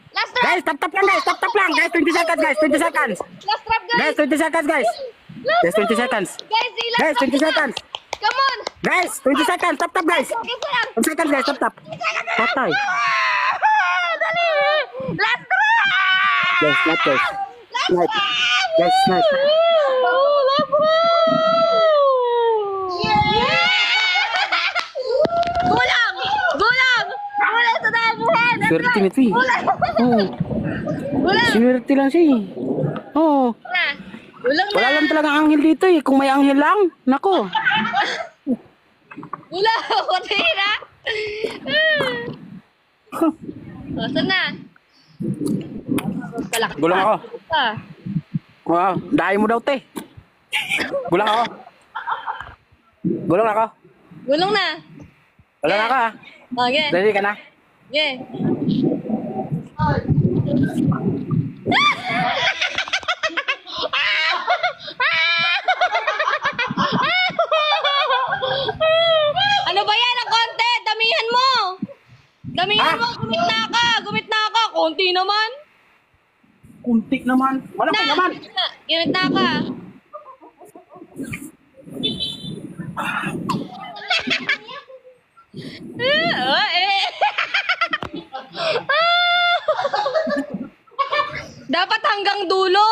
Speaker 1: Last trap.
Speaker 5: Guys, tap lang guys. Tap lang. Guys, 20 seconds guys. 20 seconds.
Speaker 1: Last trap, guys.
Speaker 5: Guys, 20 seconds guys. Guys, 20 seconds.
Speaker 1: Guys, ilan
Speaker 5: Guys,
Speaker 1: trap
Speaker 5: 20
Speaker 1: na?
Speaker 5: seconds.
Speaker 1: Come on.
Speaker 5: Guys, 20 seconds. Tap guys.
Speaker 1: Isa lang.
Speaker 5: 20 seconds guys. Tap. Patay.
Speaker 1: Dali. Last trap.
Speaker 5: Guys, not guys. Snipe. Guys, snipe.
Speaker 1: Last trap. Gulang. Gulang sa damuhan.
Speaker 5: Swerte nito eh. Oo. Swerte lang siya eh. Oo.
Speaker 1: Gulang na.
Speaker 5: Wala lang talagang anghel dito eh. Kung may anghel lang, nako.
Speaker 1: Gulang. Kunti na. Saan na? Palaki.
Speaker 5: Gulang ako.
Speaker 1: Ah.
Speaker 5: Wow, dahil mo daw te. Gulang ako. Gulang ako.
Speaker 1: Gulong na.
Speaker 5: Gulang ako ha.
Speaker 1: Okay.
Speaker 5: Ready ka na?
Speaker 1: Okay. Ano ba yan ang konti? Damihan mo! Damihan mo! Gumit na ka! Konti naman!
Speaker 5: Kuntik naman. Wala ko naman.
Speaker 1: Gumit na ka! Dapat hanggang dulo!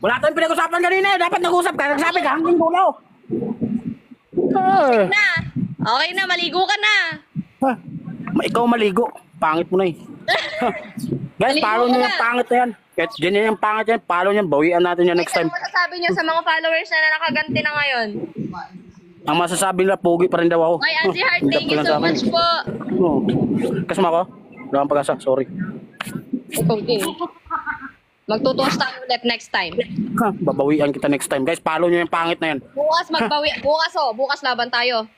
Speaker 5: Wala tayong pinag-usapan kanina eh. Dapat nag-usap ka. Nagsabi ka hanggang dulo. Ah.
Speaker 1: Na! Okay na, maligo ka na!
Speaker 5: Ha, ikaw maligo. Pangit mo na eh. Guys,
Speaker 1: Maligo
Speaker 5: follow
Speaker 1: ka
Speaker 5: nyo
Speaker 1: na.
Speaker 5: yung pangit na yan. Kahit ganyan yung pangit yan, follow nyo. Bawian natin yan next time.
Speaker 1: Ano masasabi niyo sa mga followers na nakaganti na ngayon?
Speaker 5: Ang masasabi nila, pogi pa rin daw ako.
Speaker 1: Ay, Auntie Heart,
Speaker 5: Hindi
Speaker 1: thank you
Speaker 5: lang
Speaker 1: so
Speaker 5: sa akin.
Speaker 1: much po.
Speaker 5: Oo. Kasama ko? Wala kang pag-asa, sorry.
Speaker 1: Okay. Magtutuos tayo ulit next time.
Speaker 5: Ha, babawian kita next time. Guys, follow nyo yung pangit na yan.
Speaker 1: Bukas magbawi. Bukas laban tayo.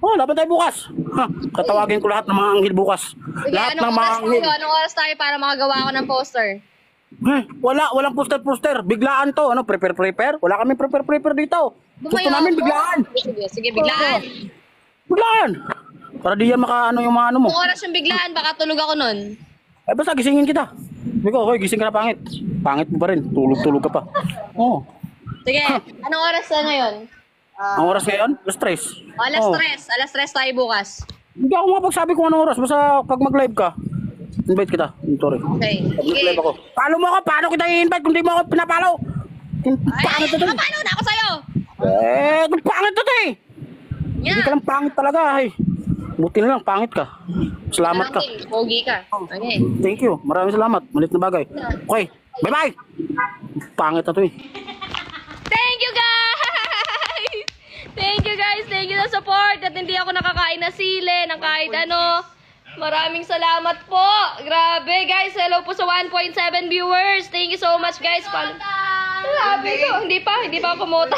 Speaker 5: Oh, laban tayo bukas. Ha, tatawagin ko lahat ng mga anghel bukas.
Speaker 1: Sige,
Speaker 5: Lahat ng mga anghel.
Speaker 1: anong oras tayo para makagawa ako ng poster?
Speaker 5: Walang poster. Biglaan to. Ano, prepare. Wala kami prepare dito. Gusto namin biglaan.
Speaker 1: Sige, biglaan.
Speaker 5: Biglaan. Para di yan maka ano yung mga ano mo.
Speaker 1: Kung oras yung biglaan, baka tulog ako nun.
Speaker 5: Eh basta gisingin kita. Biko, hoy, gising ka na pangit. Pangit mo pa rin. Tulog ka pa. Oo.
Speaker 1: Sige, anong oras na ngayon?
Speaker 5: Ang oras ngayon? Alas 3.
Speaker 1: Alas 3. Alas 3 tayo bukas.
Speaker 5: Hindi ako mapagsabi kung anong oras. Basta pag mag-live ka, invite kita. Sorry.
Speaker 1: Okay.
Speaker 5: Pag mag-live ako. Follow mo ako. Paano kita i-invite kung di mo ako pinapalaw? Pangit na to.
Speaker 1: Paano na ako sa'yo?
Speaker 5: Pangit na to eh. Hindi ka lang pangit talaga. Ay. Buti na lang, pangit ka. Salamat ka.
Speaker 1: Pogi ka. Okay.
Speaker 5: Thank you. Maraming salamat. Malit na bagay. Okay. Bye-bye. Pangit na to eh.
Speaker 1: Thank you guys! Thank you sa support at hindi ako nakakain na sili ng kahit ano. Maraming salamat po. Grabe guys. Hello po sa 1.7 viewers. Thank you so much guys. Sabi ko, hindi pa ako kumota.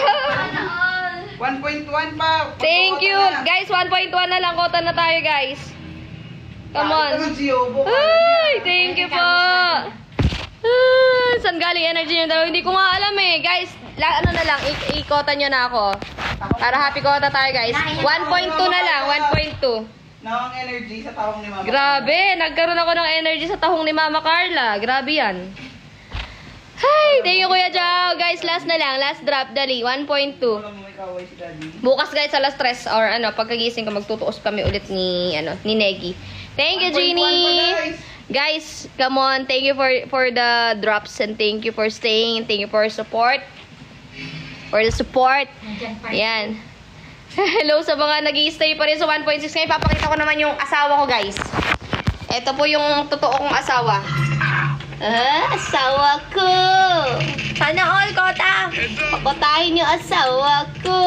Speaker 3: 1.1 pa.
Speaker 1: Thank you. Guys, 1.1 na lang. Kota na tayo guys. Come on. Ay, thank you po. Saan galing energy nyo daw? Hindi ko nga alam eh. Guys, ano na lang, ikota nyo na ako. Para happy kota tayo guys. 1.2 na lang, 1.2.
Speaker 3: Nawang energy sa tawang ni Mama.
Speaker 1: Grabe, nagkaroon ako ng energy sa tahong ni Mama Carla. Grabe yan. Hi, thank you Kuya Jao. Guys, last na lang, last drop, dali, 1.2.
Speaker 3: Wala mo may kaway si Daddy.
Speaker 1: Bukas guys, alas 3 or ano, pagkagising ko, magtutuos kami ulit ni Negi. Thank you,
Speaker 3: 1.1
Speaker 1: Jeannie.
Speaker 3: pa,
Speaker 1: Guys, come on. Thank you for the drops and thank you for staying and thank you for support. For the support. Yan. Hello sa mga nag-i-stay pa rin sa 1.6. Ngayon, papakita ko naman yung asawa ko, guys. Ito po yung totoo kong asawa. Asawa ko. Sana all, Kota. Pakotahin yung asawa ko.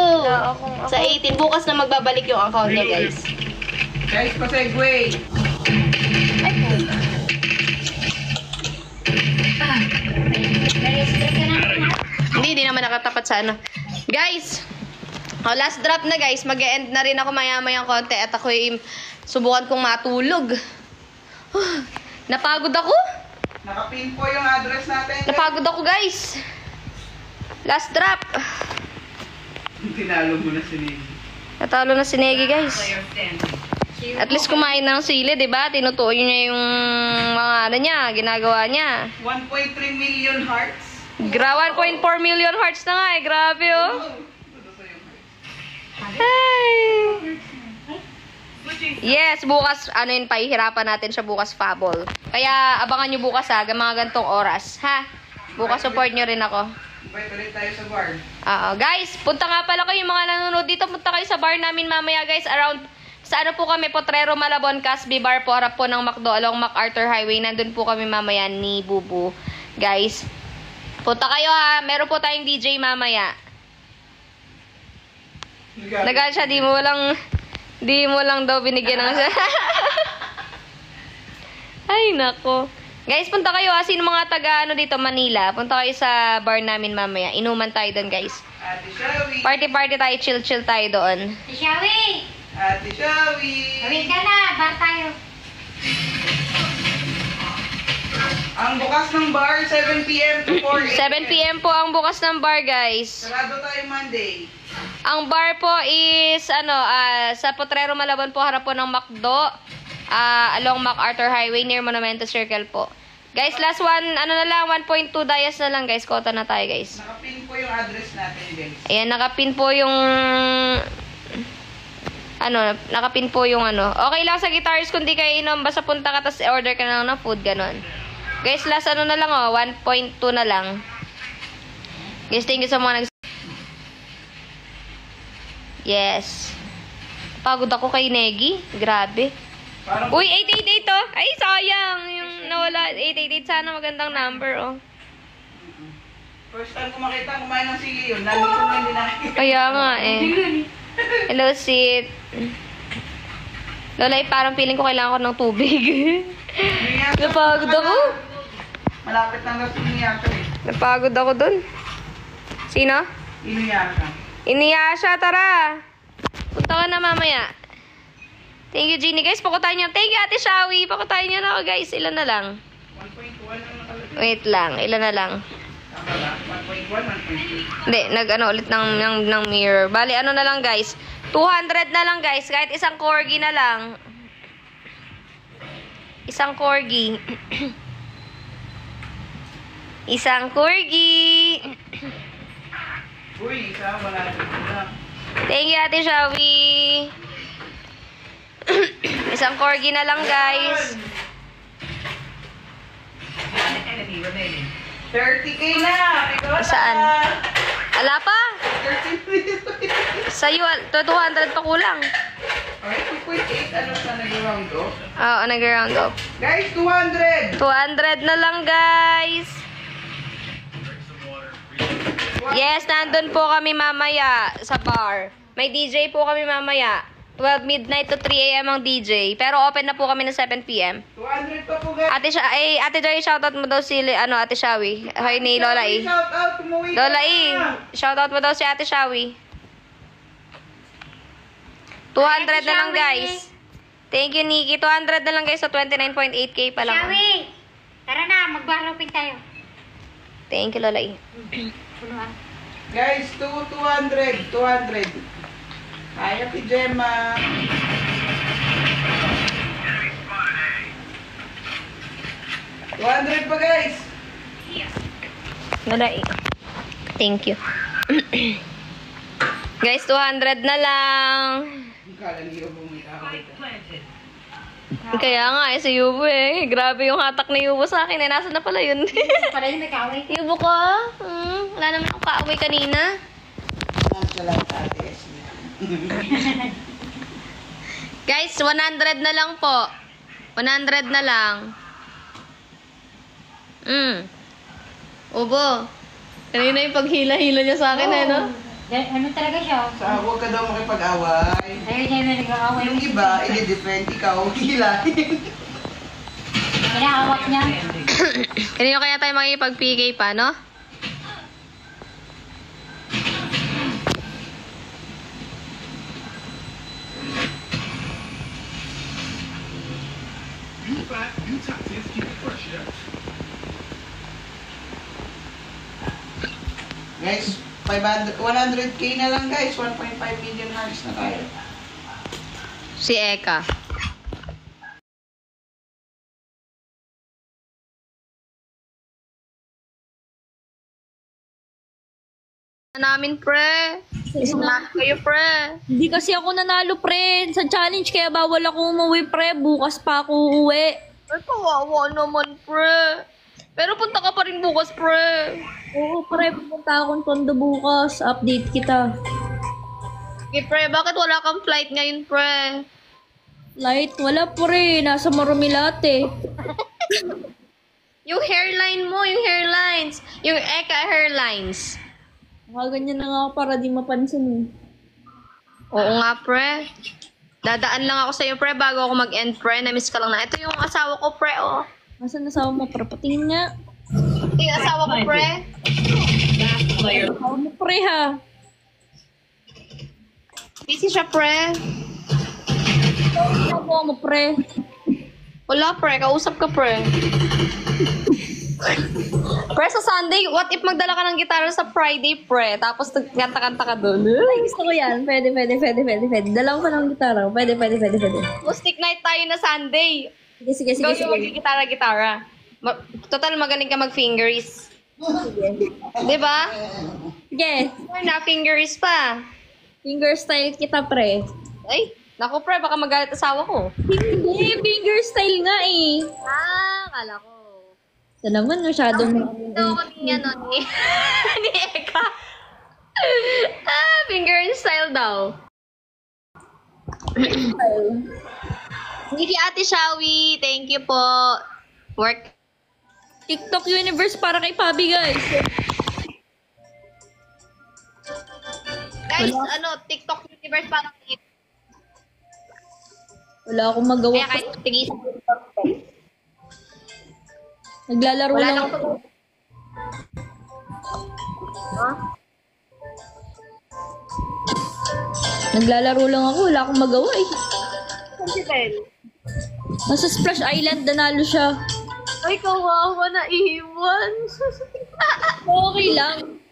Speaker 1: Sa 18, bukas na magbabalik yung account niya, guys.
Speaker 3: Guys, pa-segue.
Speaker 1: Hindi naman nakatapat sa ano. Guys, last drop na guys. Mag-e-end na rin ako maya-mayang konti at ako subukan kong matulog. Napagod ako.
Speaker 3: Nakapin po yung address natin.
Speaker 1: Napagod ako guys. Last drop.
Speaker 3: Tinalo mo na si Negi.
Speaker 1: Natalo na si Negi guys. At least kumain ng sili, diba? Tinutuyo niya yung mga ano niya, ginagawa niya.
Speaker 3: 1.3 million hearts.
Speaker 1: 1.4 million hearts na nga eh. Grabe oh. Ay. Yes, bukas, ano yun, pahihirapan natin siya bukas, Fable. Kaya, abangan nyo bukas ha, mga gantong oras, ha? Bukas support nyo rin ako.
Speaker 3: Invite ulit tayo sa bar.
Speaker 1: Guys, punta nga pala kayo, yung mga nanonood dito, punta kayo sa bar namin mamaya, guys, around, sa ano po kami, Potrero, Malabon, Casby Bar po, harap po ng McDo, along MacArthur Highway, nandun po kami mamaya ni Bubu. Guys, punta kayo ha, meron po tayong DJ mamaya. Nagal siya, di mo lang daw binigyan ng Ay, nako. Guys, punta kayo ha. Sino mga taga dito, Manila? Punta kayo sa bar namin mamaya. Inuman tayo doon, guys.
Speaker 3: Ate Shawi.
Speaker 1: Party tayo, chill tayo doon.
Speaker 4: Shawi!
Speaker 3: Ate Shawi.
Speaker 4: Gawin ka na, bar tayo.
Speaker 3: Ang bukas ng bar, 7 p.m. to 4 a.m.
Speaker 1: 7 p.m. po ang bukas ng bar, guys.
Speaker 3: Sarado tayo Monday.
Speaker 1: Ang bar po is, sa Potrero Malabon po, harap po ng McDo. Along MacArthur Highway, near Monumento Circle po. Guys, last one, 1.2 dayas na lang, guys. Kota na tayo, guys.
Speaker 3: Nakapin po yung address natin, guys.
Speaker 1: Ayan, nakapin po yung... nakapin po yung Okay lang sa guitars kung di kayo inom, basta punta ka, tapos order ka na lang ng food, ganon. Guys, last na lang, 1.2 na lang. Guys, thank you sa mga Yes. Pagod ako kay Negi. Grabe.
Speaker 3: Parang
Speaker 1: Uy, 888 to. Ay, sayang. Yung nawala, 888. Sana magandang number, oh.
Speaker 3: first time ko makita kumain ng sili yun. Lagi ko na hindi nakikita.
Speaker 1: Kaya nga, eh. Hello, Sid. Lola, parang feeling ko kailangan ko ng tubig. Napagod ako.
Speaker 3: Malapit lang na Inuyasha eh.
Speaker 1: Napagod ako dun. Sino?
Speaker 3: Inuyasha.
Speaker 1: Iniyasha, tara. Punta ka na mamaya. Thank you, Jeannie. Guys, pakutayin niyo. Thank you, Ate Shawi. Pakutayin niyo na ako, guys. Ilan na lang?
Speaker 3: 1.1 ang nakalagay.
Speaker 1: Wait lang. Ilan na lang?
Speaker 3: Tama ba? 1.1, 1.2.
Speaker 1: Hindi, ulit ng mirror. Bali, na lang, guys. 200 na lang, guys. Kahit isang corgi na lang. Isang corgi. Isang corgi.
Speaker 3: Uy, isa, wala na.
Speaker 1: Thank you, Ate Shawi. Isang corgi na lang, guys.
Speaker 3: 30k na! Ikaw na!
Speaker 1: Saan? Ala pa?
Speaker 3: 30
Speaker 1: Sa'yo, 200 pa kulang.
Speaker 3: Okay, 2.8. Ano sa nag-round off?
Speaker 1: Oo, nag-round up.
Speaker 3: Guys, 200!
Speaker 1: 200 na lang, guys. Yes, nandun po kami mamaya sa bar. May DJ po kami mamaya. 12 midnight to 3 a.m. ang DJ. Pero open na po kami ng 7 p.m.
Speaker 3: 200 pa po, guys!
Speaker 1: Ate Joy, shoutout mo daw si, Ate Shawi. Hoy ni Lola E.
Speaker 3: Shout out, umuwi ka
Speaker 1: Lola E,
Speaker 3: na!
Speaker 1: shoutout mo daw si Ate Shawi. 200 na lang, guys. Thank you, Nikki. 200 na lang, guys. So, 29.8k pa lang.
Speaker 4: Shawi! Tara na, magbarroping tayo.
Speaker 1: Thank you, Lola E.
Speaker 4: Puluhan.
Speaker 3: Guys, 200. 200. Kaya, Pijema. $200 pa, guys.
Speaker 1: Lola E. Thank you. Guys, 200 na lang.
Speaker 3: Kala niyo bumita ako dito.
Speaker 1: Kaya nga, si Yubo eh. Grabe yung hatak ni Yubo sa akin eh. Nasaan na pala yun?
Speaker 4: Para yung may kaaway.
Speaker 1: Yubo ko? Wala naman akong kaaway kanina.
Speaker 3: Salamat, Ate Esme.
Speaker 1: Guys, 100 na lang po. 100 na lang. Ubo. Kanina yung paghila-hila niya sa akin eh, no?
Speaker 4: Ano talaga siya?
Speaker 3: Sa huwag ka daw makipag-away.
Speaker 4: Ayaw niya may nag-aaway.
Speaker 3: Yung iba, i-defend ikaw, hilahin.
Speaker 4: Hinahawak niya.
Speaker 1: Kanino kaya tayo makikipag-PK pa, no?
Speaker 3: Guys, 100k na lang guys. 1.5 million hearts na tayo.
Speaker 1: Si Eka. Namin, pre. Isma kayo, pre.
Speaker 2: Hindi kasi ako nanalo, pre. Sa challenge, kaya bawal ako umuwi, pre. Bukas pa ako uuwi.
Speaker 1: Ay, kawawa naman, pre. Pero punta ka pa rin bukas, pre.
Speaker 2: Oo, pre. Pupunta akong Tondo bukas. Update kita.
Speaker 1: Okay, pre. Bakit wala kang flight ngayon, pre?
Speaker 2: Light, wala, pre. Nasa Marumilate.
Speaker 1: Yung hairline mo, yung hairlines. Yung Eka hairlines.
Speaker 2: Ganyan na nga ako para di mapansin eh.
Speaker 1: Oo nga, pre. Dadaan lang ako sa'yo, pre, bago ako mag-end, pre. Na-miss ka lang na. Ito yung asawa ko, pre, oh.
Speaker 2: Nasaan asawa mo, pre? Patingin nga.
Speaker 1: Ito yung asawa ko, pre.
Speaker 2: Asawa mo, pre, ha?
Speaker 1: Busy siya, pre.
Speaker 2: Asawa mo, pre.
Speaker 1: Wala, pre. Kausap ka, pre. Pre, sa Sunday, what if magdala ka ng gitara sa Friday, pre? Tapos kanta-kanta ka dun.
Speaker 2: Ay, gusto ko yan. Pwede. Dalawa ko ng gitara. Pwede.
Speaker 1: Acoustic night tayo na Sunday.
Speaker 2: Sige.
Speaker 1: Ikaw yung mag-gitara-gitara. Total, magaling ka mag-fingeries. Di ba?
Speaker 2: Sige.
Speaker 1: Na fingeries pa.
Speaker 2: Finger style kita, pre.
Speaker 1: Ay, naku pre, baka magalit asawa ko.
Speaker 2: Hindi, finger style nga eh.
Speaker 1: Kala ko.
Speaker 2: Ito naman, masyadong...
Speaker 1: Ito ako niya nun eh. Ni Eka. Finger style daw. Thank you, Ate Shawi. Thank you po. Work.
Speaker 2: TikTok universe para kay Pabi, guys.
Speaker 1: Guys, TikTok universe parang
Speaker 2: Wala akong magawa.
Speaker 1: kaya kahit tigisan.
Speaker 2: Naglalaro
Speaker 1: Wala
Speaker 2: lang
Speaker 1: lang
Speaker 2: ako. Naglalaro lang ako. Wala akong magawa eh. Nasa Splash Island, nanalo siya.
Speaker 1: Ay, kawawa na iwan.
Speaker 2: Okay lang.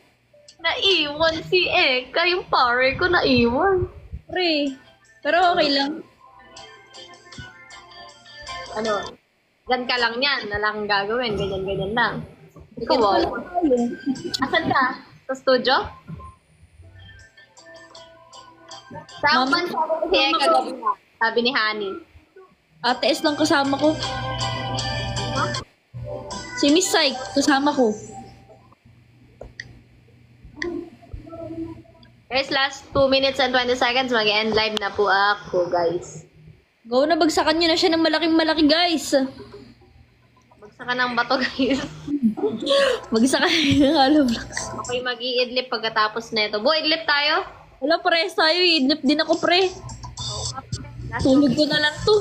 Speaker 1: Naiwan si Eka. Yung pare ko naiwan.
Speaker 2: Pre. Pero okay lang.
Speaker 1: Gan ka lang yan. Na lang gagawin. Ganyan lang. Ikaw, asan ka? Sa studio? Sa
Speaker 2: Mama,
Speaker 1: si Eka gabi na. Sabi ni Honey.
Speaker 2: Ate S lang kasama ko. Si Miss Psych, kasama ko.
Speaker 1: Guys, last 2 minutes and 20 seconds. Mag-end live na po ako, guys.
Speaker 2: Go na, bagsakan nyo na siya ng malaking-malaki, guys.
Speaker 1: Bagsakan ng bato, guys.
Speaker 2: Bagsakan ng hollow blocks.
Speaker 1: Ako'y mag-i-idlip pagkatapos na ito. Bo, idlip tayo?
Speaker 2: Wala, pares tayo. Idlip din ako, pre. Tulog ko na lang to.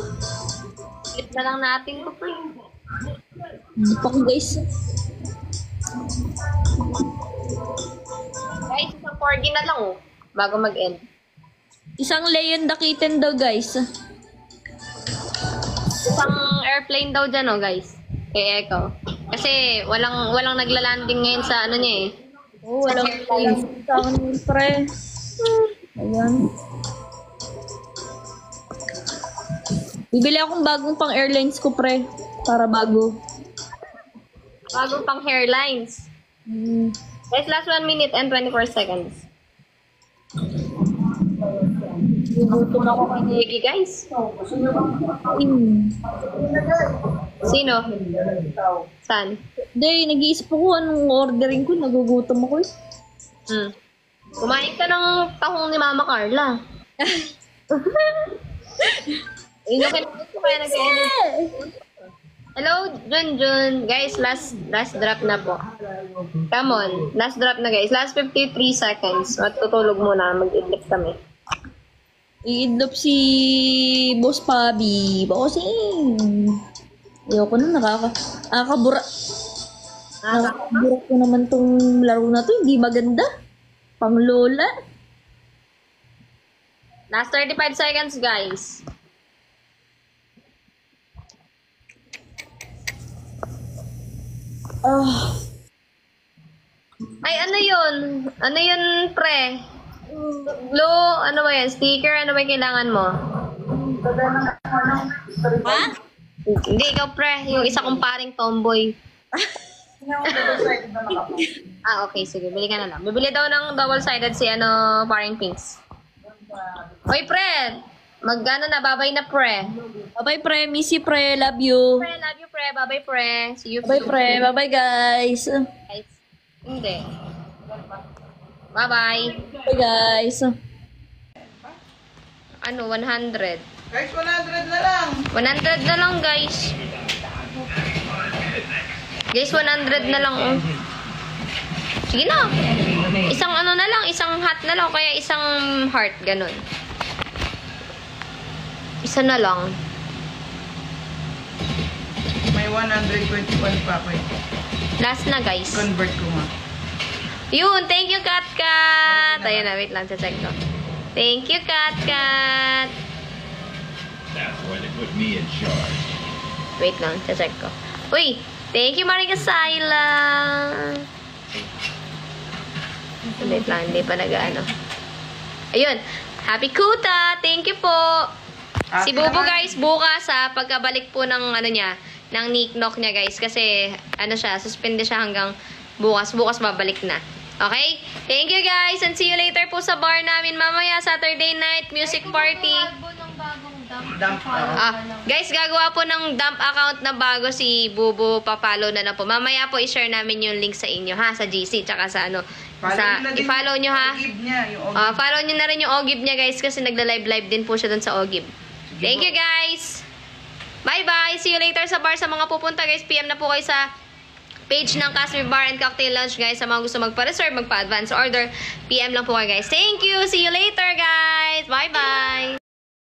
Speaker 1: Idlip na lang natin to, pre.
Speaker 2: Idlip ako, guys.
Speaker 1: Guys, isang corgi na lang, oh. Bago mag-end.
Speaker 2: Isang Leon Dakitin daw, guys.
Speaker 1: Isang airplane daw dyan, oh, guys. Kay Echo. Kasi walang nagla-landing ngayon sa ano niya, eh.
Speaker 2: Oh, walang sa akin, pre. Ayan. Bibili akong bagong pang airlines ko, pre. Para bago.
Speaker 1: Bago pang hairlines. Guys, last 1 minute and 24 seconds.
Speaker 2: Gugutom ako kanina.
Speaker 1: Sige, guys. Sino? Saan?
Speaker 2: Hindi, nag-iisip ako anong ordering ko. Nagugutom ako eh.
Speaker 1: Kumain ka ng tahong ni Mama Carla. Inukin ko kaya Hello, Junjun. Guys, last drop na po. Come on. Last drop na, guys. Last 53 seconds. Matutulog muna. Mag-idlip kami.
Speaker 2: Iidlop si Boss Pabi. Bossing. Ayoko na, nakakabura ko naman tong laro na to. Hindi maganda. Pang lola.
Speaker 1: Last 35 seconds, guys. Ay, ano yun? Ano yun, pre? Blue, ano ba yan? Sticker, ano ba yung kailangan mo?
Speaker 2: Ha?
Speaker 1: Hindi, ikaw, pre. Yung isa kong paring tomboy. Okay, sige. Bili ka na lang. Bibili daw ng double-sided si paring pinks. Oy, pre! Mag-ano na, babay na, pre.
Speaker 2: Bye-bye, pre. Miss you, pre. Love you.
Speaker 1: Pre, love you, pre. Bye-bye, pre. See you.
Speaker 2: Bye, pre. Bye-bye, guys.
Speaker 1: Guys. Hindi. Bye-bye.
Speaker 2: Bye, guys.
Speaker 1: Ano, 100.
Speaker 3: Guys, 100 na lang.
Speaker 1: 100 na lang, guys. Guys, 100 na lang, oh. Sige na. Isang ano na lang, isang hat na lang, kaya isang heart, ganun. Isa na lang.
Speaker 3: May 121 pa ako eh.
Speaker 1: Last na, guys.
Speaker 3: Convert ko nga.
Speaker 1: Yun, thank you, Kat Kat. Ayun na, wait lang, check ko. Thank you, Kat Kat.
Speaker 6: That's why they put me in charge.
Speaker 1: Wait lang, check ko. Uy, Thank you, Marika Sayla. Wait lang, hindi pa nag-ano. Ayun. Happy Kuta! Thank you po. Si Bubu guys, bukas pagkabalik po ng ano niya, ng nicknock niya guys. Kasi, ano siya, suspende siya hanggang bukas. Bukas babalik na. Okay? Thank you guys and see you later po sa bar namin mamaya, Saturday night, music party. Guys, gagawa po ng dump account na bago si Bubu, papalo na po. Mamaya po i-share namin yung link sa inyo ha, sa GC, tsaka sa ano. I-follow nyo ha. Follow nyo na rin yung Ogib niya guys kasi nagla-live din po siya dun sa Ogib. Thank you guys. Bye-bye. See you later sa bar sa mga pupunta guys. PM na po kayo sa page ng Casper Bar and Cocktail Lounge guys. Sa mga gusto magpa-reserve, magpa-advance order, PM lang po kayo guys. Thank you. See you later guys. Bye-bye.